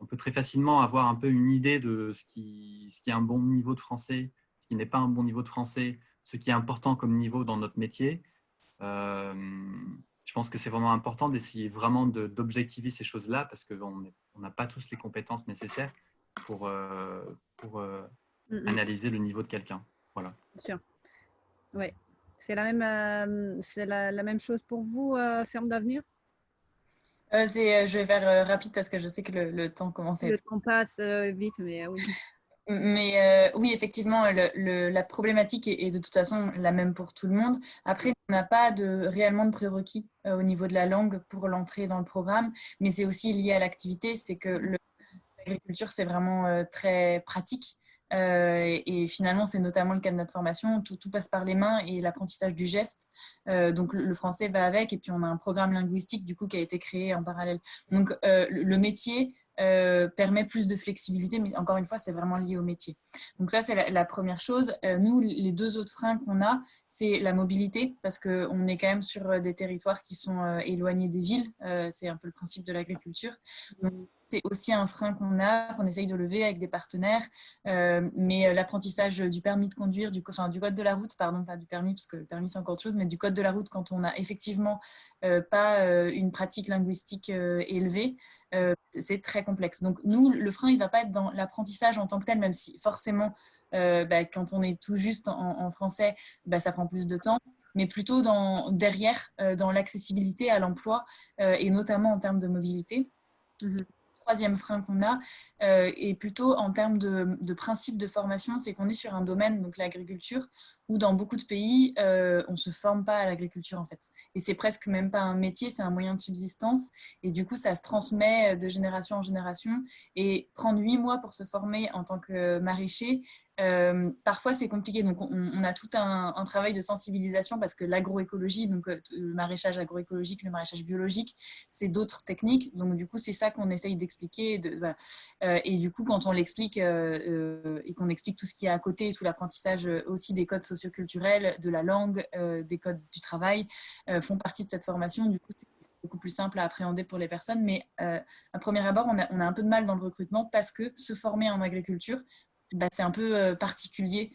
on peut très facilement avoir un peu une idée de ce qui est un bon niveau de français, ce qui n'est pas un bon niveau de français, ce qui est important comme niveau dans notre métier. Je pense que c'est vraiment important d'essayer vraiment d'objectiver ces choses-là parce qu'on n'a pas tous les compétences nécessaires pour analyser le niveau de quelqu'un. Voilà. Bien sûr. Oui. C'est la même chose pour vous, Ferme d'Avenir? Je vais faire rapide parce que je sais que le temps commence à être... Le temps passe vite, mais oui. Mais oui, effectivement, la problématique est de toute façon la même pour tout le monde. Après, on n'a pas réellement de prérequis au niveau de la langue pour l'entrée dans le programme, mais c'est aussi lié à l'activité. C'est que l'agriculture, c'est vraiment très pratique. Et finalement, c'est notamment le cas de notre formation. Tout passe par les mains et l'apprentissage du geste. Donc, le français va avec. Et puis, on a un programme linguistique du coup qui a été créé en parallèle. Donc, le métier permet plus de flexibilité, mais encore une fois, c'est vraiment lié au métier. Donc ça, c'est la première chose. Nous, les deux autres freins qu'on a, c'est la mobilité, parce qu'on est quand même sur des territoires qui sont éloignés des villes. C'est un peu le principe de l'agriculture. Donc, c'est aussi un frein qu'on essaye de lever avec des partenaires, mais l'apprentissage du permis de conduire, du code de la route, pardon, pas du permis, parce que le permis c'est encore autre chose, mais du code de la route quand on n'a effectivement pas une pratique linguistique élevée, c'est très complexe. Donc nous, le frein, il ne va pas être dans l'apprentissage en tant que tel, même si forcément, quand on est tout juste en français, ça prend plus de temps, mais plutôt derrière, dans l'accessibilité à l'emploi, et notamment en termes de mobilité. Troisième frein qu'on a, et plutôt en termes de principe de formation, c'est qu'on est sur un domaine, donc l'agriculture, où dans beaucoup de pays, on ne se forme pas à l'agriculture en fait. Et c'est presque même pas un métier, c'est un moyen de subsistance. Et du coup, ça se transmet de génération en génération. Et prendre 8 mois pour se former en tant que maraîcher, parfois c'est compliqué. Donc on a tout un travail de sensibilisation parce que l'agroécologie, donc le maraîchage agroécologique, le maraîchage biologique, c'est d'autres techniques. Donc du coup, c'est ça qu'on essaye d'expliquer. Voilà. Et du coup, quand on l'explique et qu'on explique tout ce qu'il y a à côté, tout l'apprentissage aussi des codes socioculturels, de la langue, des codes du travail, font partie de cette formation. Du coup, c'est beaucoup plus simple à appréhender pour les personnes. Mais à premier abord, on a un peu de mal dans le recrutement parce que se former en agriculture, c'est un peu particulier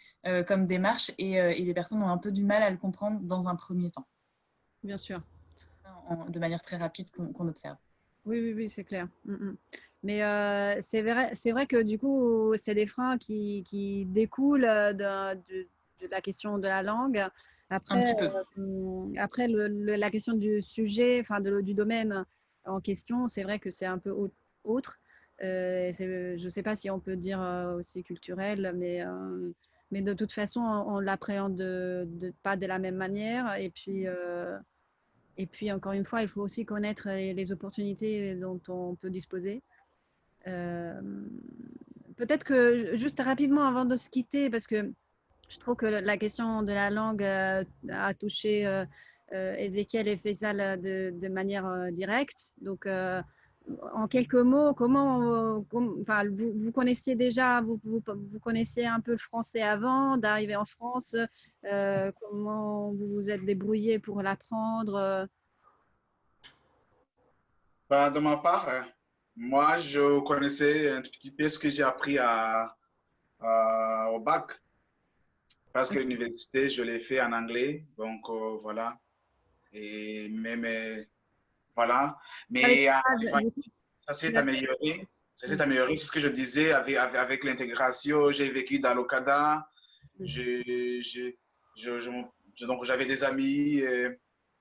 comme démarche et les personnes ont un peu du mal à le comprendre dans un premier temps. Bien sûr. De manière très rapide qu'on observe. Oui, c'est clair. Mais c'est vrai que du coup, c'est des freins qui découlent de la question de la langue. Après, un petit peu. Après la question du sujet, enfin du domaine en question, c'est vrai que c'est un peu autre. Je ne sais pas si on peut dire aussi culturel, mais mais de toute façon, on l'appréhende pas de la même manière. Et puis, encore une fois, il faut aussi connaître les opportunités dont on peut disposer. Peut-être que, juste rapidement, avant de se quitter, parce que je trouve que la question de la langue a touché Ezekiel et Faisal de manière directe. Donc, en quelques mots, enfin, vous connaissiez déjà, vous connaissiez un peu le français avant d'arriver en France. Comment vous vous êtes débrouillé pour l'apprendre? Bah, de ma part, moi, je connaissais un petit peu ce que j'ai appris au bac, parce que l'université, je l'ai fait en anglais. Donc, voilà. Et même, voilà. Mais ça s'est amélioré. Ça s'est amélioré. C'est ce que je disais avec l'intégration. J'ai vécu dans l'Okada. Donc, j'avais des amis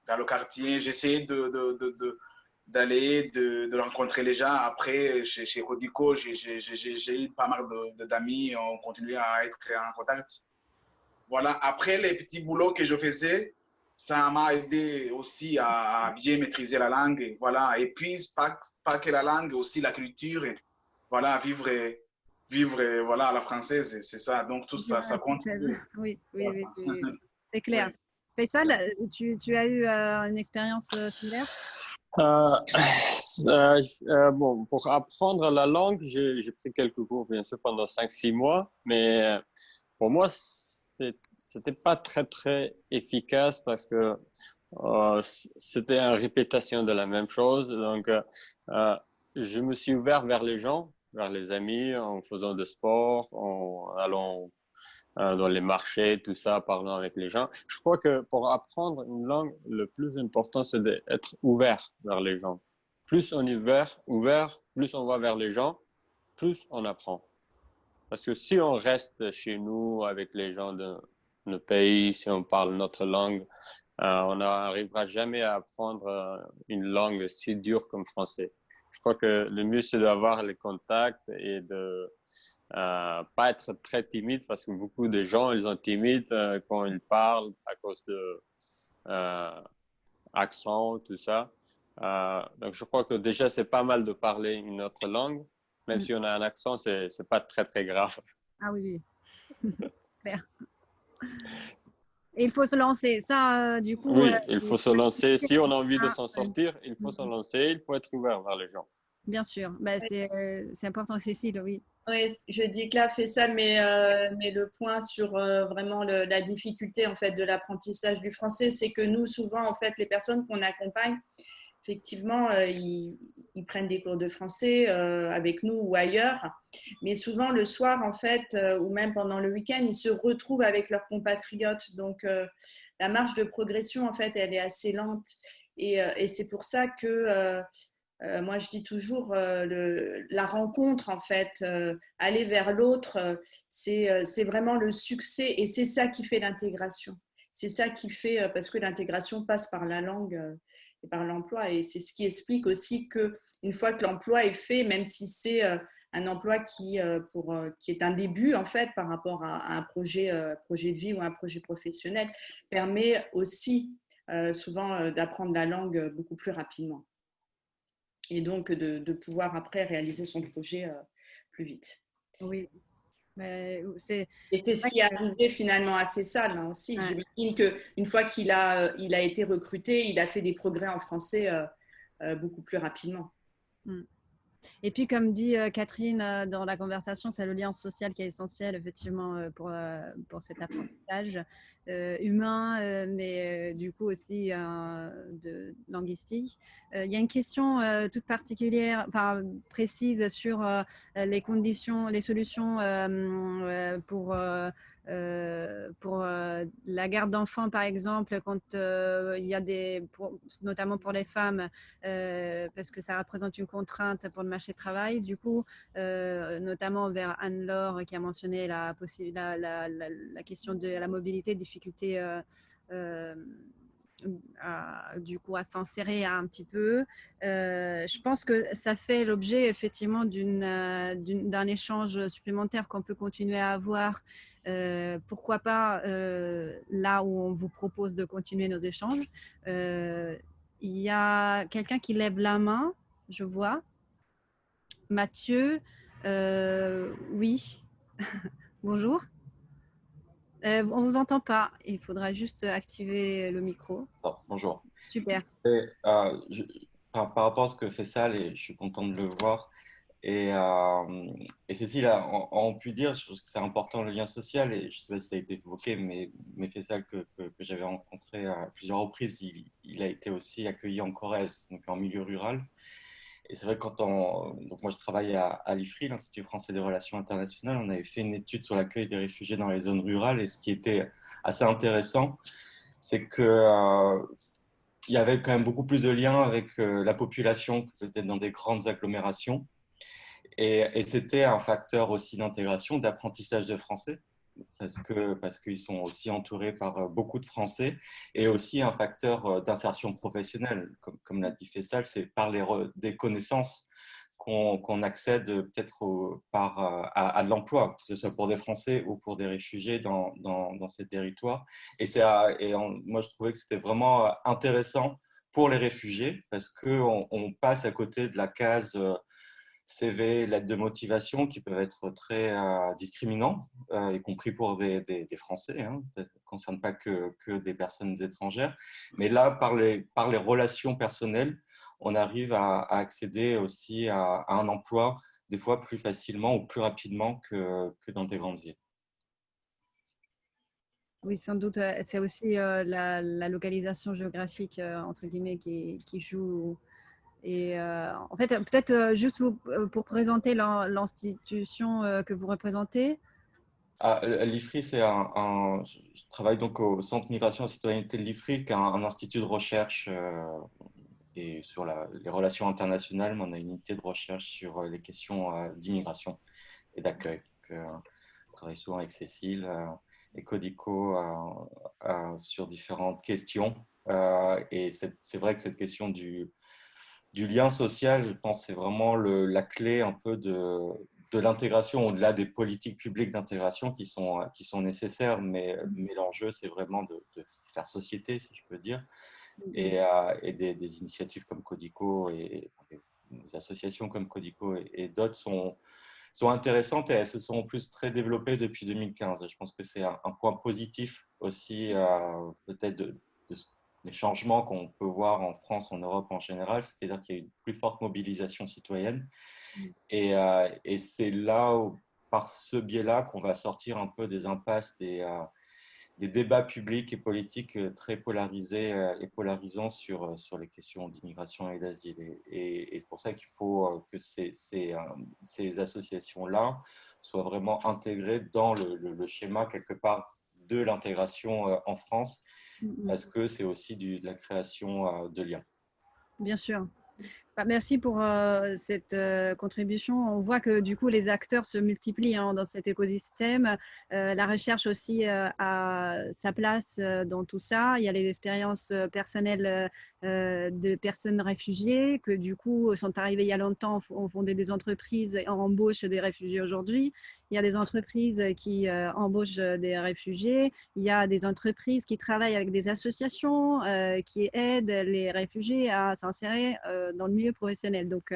dans le quartier. J'essayais d'aller, de rencontrer les gens. Après, chez Codico, j'ai eu pas mal d'amis. On continuait à être en contact. Voilà. Après, les petits boulots que je faisais, ça m'a aidé aussi à bien maîtriser la langue. Voilà. Et puis, pas que la langue, aussi la culture. Voilà, vivre voilà, à la française, c'est ça. Donc, tout ça, ça compte. Oui, c'est clair. Faisal, tu as eu une expérience similaire? Bon, pour apprendre la langue, j'ai pris quelques cours, bien sûr, pendant 5-6 mois, mais pour moi, c'était pas très efficace parce que c'était une répétition de la même chose. Donc, je me suis ouvert vers les gens, vers les amis, en faisant du sport, en allant dans les marchés, tout ça, parlant avec les gens. Je crois que pour apprendre une langue, le plus important, c'est d'être ouvert vers les gens. Plus on est ouvert, plus on va vers les gens, plus on apprend. Parce que si on reste chez nous avec les gens de nos pays, si on parle notre langue, on n'arrivera jamais à apprendre une langue si dure comme français. Je crois que le mieux, c'est d'avoir les contacts et de pas être très timide parce que beaucoup de gens, ils sont timides quand ils parlent à cause de accent, tout ça. Donc, je crois que déjà, c'est pas mal de parler une autre langue. Même si on a un accent, c'est pas très grave. Ah oui. Clair. Et il faut se lancer. Ça, du coup. Oui, il faut se lancer. Si on a envie de s'en sortir, il faut se lancer. Il faut être ouvert vers les gens. Bien sûr. Bah, c'est important, Cécile, oui. Oui, je dis que là, Faisal met le point sur vraiment la difficulté en fait de l'apprentissage du français. C'est que nous, souvent, en fait, les personnes qu'on accompagne, effectivement, ils prennent des cours de français avec nous ou ailleurs. Mais souvent, le soir, en fait, ou même pendant le week-end, ils se retrouvent avec leurs compatriotes. Donc, la marge de progression, en fait, elle est assez lente. Et c'est pour ça que moi, je dis toujours la rencontre, en fait, aller vers l'autre, c'est vraiment le succès et c'est ça qui fait l'intégration. C'est ça qui fait, parce que l'intégration passe par la langue et par l'emploi. Et c'est ce qui explique aussi qu'une fois que l'emploi est fait, même si c'est un emploi qui est un début, en fait, par rapport à un projet de vie ou un projet professionnel, permet aussi souvent d'apprendre la langue beaucoup plus rapidement. Et donc de pouvoir après réaliser son projet plus vite. Oui. Et c'est ce qui est arrivé finalement à Faisal aussi. Ouais. J'imagine qu'une fois qu'il a été recruté, il a fait des progrès en français beaucoup plus rapidement. Et puis, comme dit Catherine dans la conversation, c'est le lien social qui est essentiel effectivement pour cet apprentissage humain, mais du coup aussi de linguistique. Il y a une question toute particulière, précise sur les conditions, les solutions pour la garde d'enfants, par exemple, quand il y a notamment pour les femmes, parce que ça représente une contrainte pour le marché du travail. Du coup, notamment vers Anne-Laure qui a mentionné la question de la mobilité, difficulté du coup à s'insérer un petit peu. Je pense que ça fait l'objet effectivement d'un échange supplémentaire qu'on peut continuer à avoir Pourquoi pas là où on vous propose de continuer nos échanges. Il y a quelqu'un qui lève la main, je vois. Mathieu, oui. Bonjour. On ne vous entend pas. Il faudra juste activer le micro. Oh, bonjour. Super. Par rapport à ce que fait Sal, et je suis content de le voir, et Cécile on pu dire, je pense que c'est important le lien social, et je ne sais pas si ça a été évoqué, mais Faisal que j'avais rencontré à plusieurs reprises, il a été aussi accueilli en Corrèze, donc en milieu rural. Et c'est vrai que donc moi je travaille à l'IFRI, l'Institut français des relations internationales, on avait fait une étude sur l'accueil des réfugiés dans les zones rurales, et ce qui était assez intéressant, c'est que il y avait quand même beaucoup plus de liens avec la population que peut-être dans des grandes agglomérations. Et c'était un facteur aussi d'intégration, d'apprentissage de français, parce qu'ils sont aussi entourés par beaucoup de Français, et aussi un facteur d'insertion professionnelle. Comme l'a dit Faisal, c'est par des connaissances qu'on accède peut-être à de l'emploi, que ce soit pour des Français ou pour des réfugiés dans ces territoires. Moi, je trouvais que c'était vraiment intéressant pour les réfugiés, parce qu'on passe à côté de la case CV, lettres de motivation, qui peuvent être très discriminants, y compris pour des Français, hein. Ça ne concerne pas que des personnes étrangères. Mais là, par les relations personnelles, on arrive à accéder aussi à un emploi des fois plus facilement ou plus rapidement que dans des grandes villes. Oui, sans doute, c'est aussi la localisation géographique, entre guillemets, qui joue. Et en fait, peut-être juste pour présenter l'institution que vous représentez. L'IFRI, je travaille donc au Centre Migration et Citoyenneté de l'IFRI, qui est un institut de recherche et sur les relations internationales, mais on a une unité de recherche sur les questions d'immigration et d'accueil. On travaille souvent avec Cécile et Codico sur différentes questions. Et c'est vrai que cette question du lien social, je pense, c'est vraiment la clé un peu de l'intégration, au-delà des politiques publiques d'intégration qui sont nécessaires, mais l'enjeu, c'est vraiment de faire société, si je peux dire, et des initiatives comme Codico et des associations comme Codico et d'autres sont intéressantes, et elles se sont en plus très développées depuis 2015. Je pense que c'est un point positif aussi, peut-être des changements qu'on peut voir en France, en Europe en général, c'est-à-dire qu'il y a une plus forte mobilisation citoyenne. Et c'est là, par ce biais-là, qu'on va sortir un peu des impasses, des débats publics et politiques très polarisés et polarisants sur les questions d'immigration et d'asile. Et c'est pour ça qu'il faut que ces associations-là soient vraiment intégrées dans le schéma, quelque part, de l'intégration en France, parce que c'est aussi de la création de liens. Bien sûr. Merci pour cette contribution. On voit que du coup, les acteurs se multiplient dans cet écosystème. La recherche aussi a sa place dans tout ça. Il y a les expériences personnelles de personnes réfugiées que du coup sont arrivées il y a longtemps, ont fondé des entreprises et embauchent des réfugiés aujourd'hui. Il y a des entreprises qui embauchent des réfugiés. Il y a des entreprises qui travaillent avec des associations qui aident les réfugiés à s'insérer dans le milieu professionnel. Donc,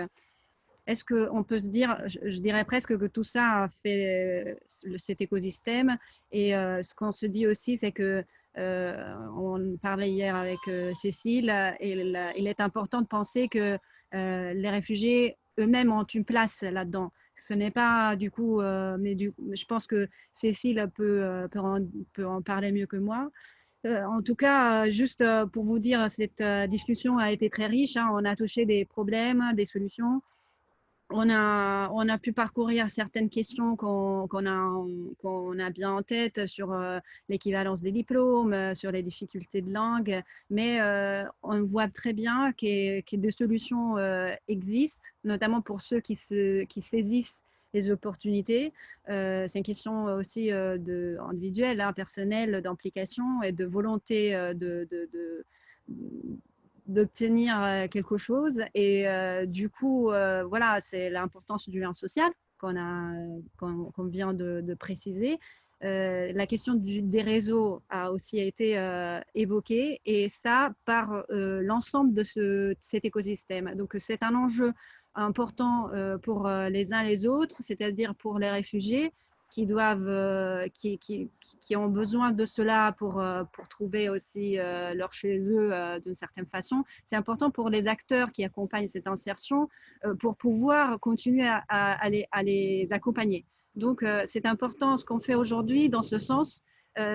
est-ce qu'on peut se dire, je dirais presque que tout ça a fait cet écosystème. Et ce qu'on se dit aussi, c'est que on parlait hier avec Cécile, et il est important de penser que les réfugiés eux-mêmes ont une place là-dedans. Ce n'est pas du coup, je pense que Cécile peut en parler mieux que moi. En tout cas, juste pour vous dire, cette discussion a été très riche. On a touché des problèmes, des solutions. On a pu parcourir certaines questions qu'on a bien en tête sur l'équivalence des diplômes, sur les difficultés de langue, mais on voit très bien que des solutions existent, notamment pour ceux qui saisissent les opportunités. C'est une question aussi individuelle, personnelle, d'implication et de volonté d'obtenir quelque chose. Et du coup, voilà, c'est l'importance du lien social qu'on vient de préciser. La question des réseaux a aussi été évoquée, et ça par l'ensemble de cet écosystème. Donc c'est un enjeu important pour les uns les autres, c'est-à-dire pour les réfugiés qui ont besoin de cela pour trouver aussi leur chez eux d'une certaine façon. C'est important pour les acteurs qui accompagnent cette insertion pour pouvoir continuer à les accompagner. Donc, c'est important ce qu'on fait aujourd'hui dans ce sens.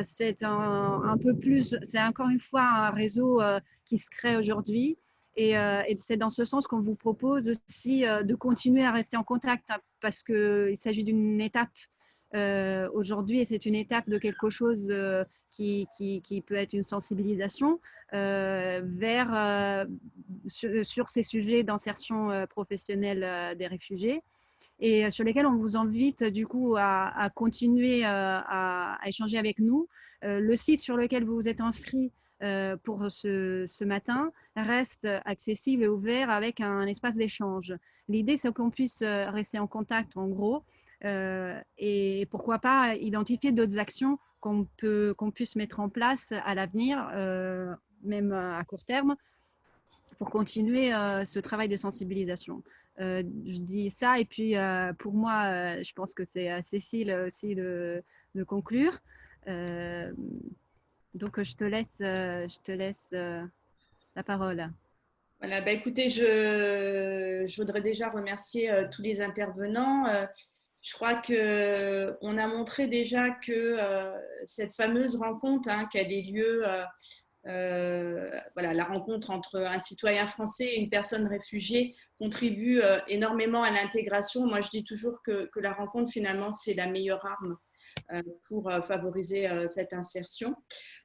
C'est un peu plus, c'est encore une fois un réseau qui se crée aujourd'hui. Et c'est dans ce sens qu'on vous propose aussi de continuer à rester en contact, parce qu'il s'agit d'une étape aujourd'hui, et c'est une étape de quelque chose qui peut être une sensibilisation sur ces sujets d'insertion professionnelle des réfugiés, et sur lesquels on vous invite du coup à continuer à échanger avec nous. Le site sur lequel vous vous êtes inscrit pour ce matin reste accessible et ouvert avec un espace d'échange. L'idée, c'est qu'on puisse rester en contact, en gros, et pourquoi pas identifier d'autres actions qu'on puisse mettre en place à l'avenir, même à court terme, pour continuer ce travail de sensibilisation. Je dis ça, et puis pour moi, je pense que c'est à Cécile aussi de conclure. Donc je te laisse la parole. Voilà, bah, écoutez, je voudrais déjà remercier tous les intervenants. Je crois qu'on a montré déjà que cette fameuse rencontre qui a des lieux, voilà, la rencontre entre un citoyen français et une personne réfugiée contribue énormément à l'intégration. Moi, je dis toujours que la rencontre, finalement, c'est la meilleure arme pour favoriser cette insertion.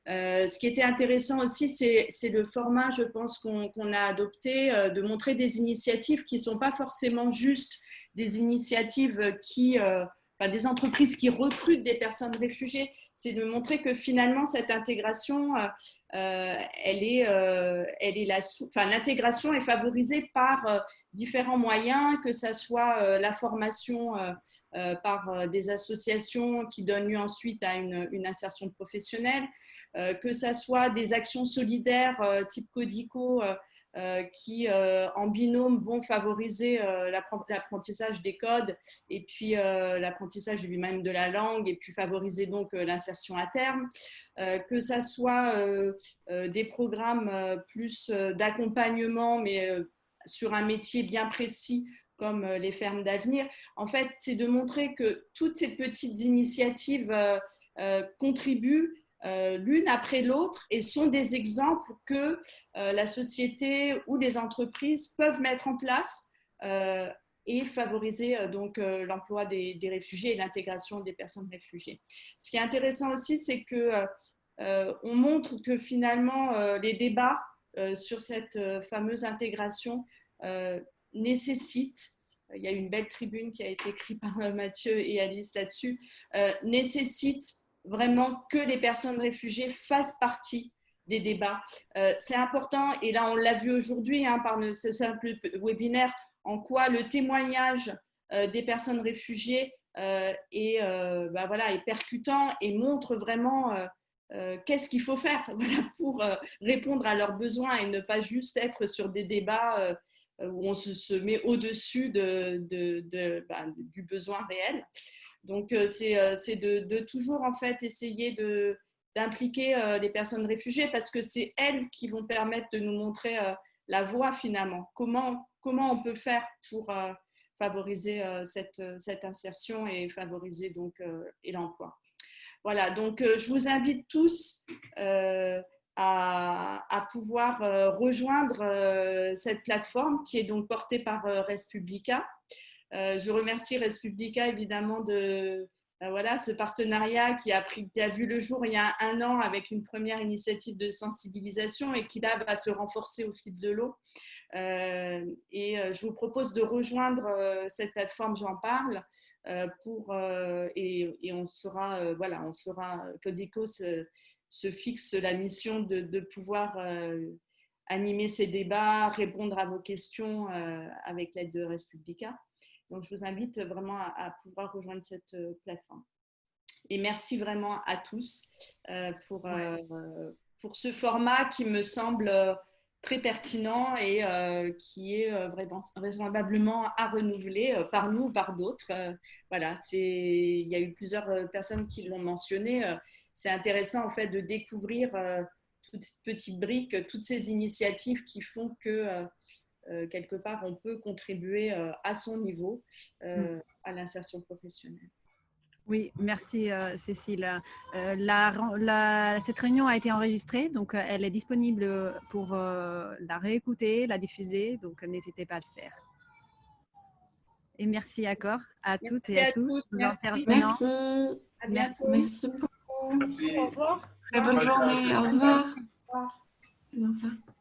Ce qui était intéressant aussi, c'est le format, je pense, qu'on a adopté, de montrer des initiatives qui ne sont pas forcément juste des initiatives des entreprises qui recrutent des personnes réfugiées. C'est de montrer que finalement, cette intégration, l'intégration est favorisée par différents moyens, que ce soit la formation par des associations qui donnent lieu ensuite à une insertion professionnelle, que ce soit des actions solidaires type Codico qui, en binôme, vont favoriser l'apprentissage des codes et puis l'apprentissage lui-même de la langue, et puis favoriser donc l'insertion à terme, que ça soit des programmes plus d'accompagnement, mais sur un métier bien précis comme les fermes d'avenir. En fait, c'est de montrer que toutes ces petites initiatives contribuent l'une après l'autre et sont des exemples que la société ou les entreprises peuvent mettre en place et favoriser donc l'emploi des réfugiés et l'intégration des personnes réfugiées. Ce qui est intéressant aussi, c'est qu'on montre que finalement les débats sur cette fameuse intégration nécessitent, il y a une belle tribune qui a été écrite par Mathieu et Alice là-dessus, nécessitent vraiment que les personnes réfugiées fassent partie des débats. C'est important, et là on l'a vu aujourd'hui par ce simple webinaire, en quoi le témoignage des personnes réfugiées est percutant et montre vraiment qu'est-ce qu'il faut faire pour répondre à leurs besoins et ne pas juste être sur des débats où on se met au-dessus du besoin réel. Donc, c'est de toujours en fait essayer d'impliquer les personnes réfugiées, parce que c'est elles qui vont permettre de nous montrer la voie finalement. Comment on peut faire pour favoriser cette insertion et favoriser donc et l'emploi. Voilà, donc je vous invite tous à pouvoir rejoindre cette plateforme qui est donc portée par Respublica. Je remercie Respublica évidemment de ce partenariat qui a vu le jour il y a 1 an avec une première initiative de sensibilisation et qui là va se renforcer au fil de l'eau. Je vous propose de rejoindre cette plateforme, j'en parle, et on sera, Codico se fixe la mission de pouvoir animer ces débats, répondre à vos questions avec l'aide de Respublica. Donc, je vous invite vraiment à pouvoir rejoindre cette plateforme. Et merci vraiment à tous pour ce format qui me semble très pertinent et qui est vraisemblablement à renouveler par nous ou par d'autres. Voilà, il y a eu plusieurs personnes qui l'ont mentionné. C'est intéressant en fait de découvrir toutes ces petites briques, toutes ces initiatives qui font que quelque part on peut contribuer à son niveau à l'insertion professionnelle. Oui, merci Cécile. Cette réunion a été enregistrée, donc elle est disponible pour la réécouter, la diffuser, donc n'hésitez pas à le faire. Et merci encore à toutes et à tous nos intervenants. Merci. À bientôt. Merci beaucoup. Merci. Au revoir. Très bonne journée. Au revoir. Au revoir.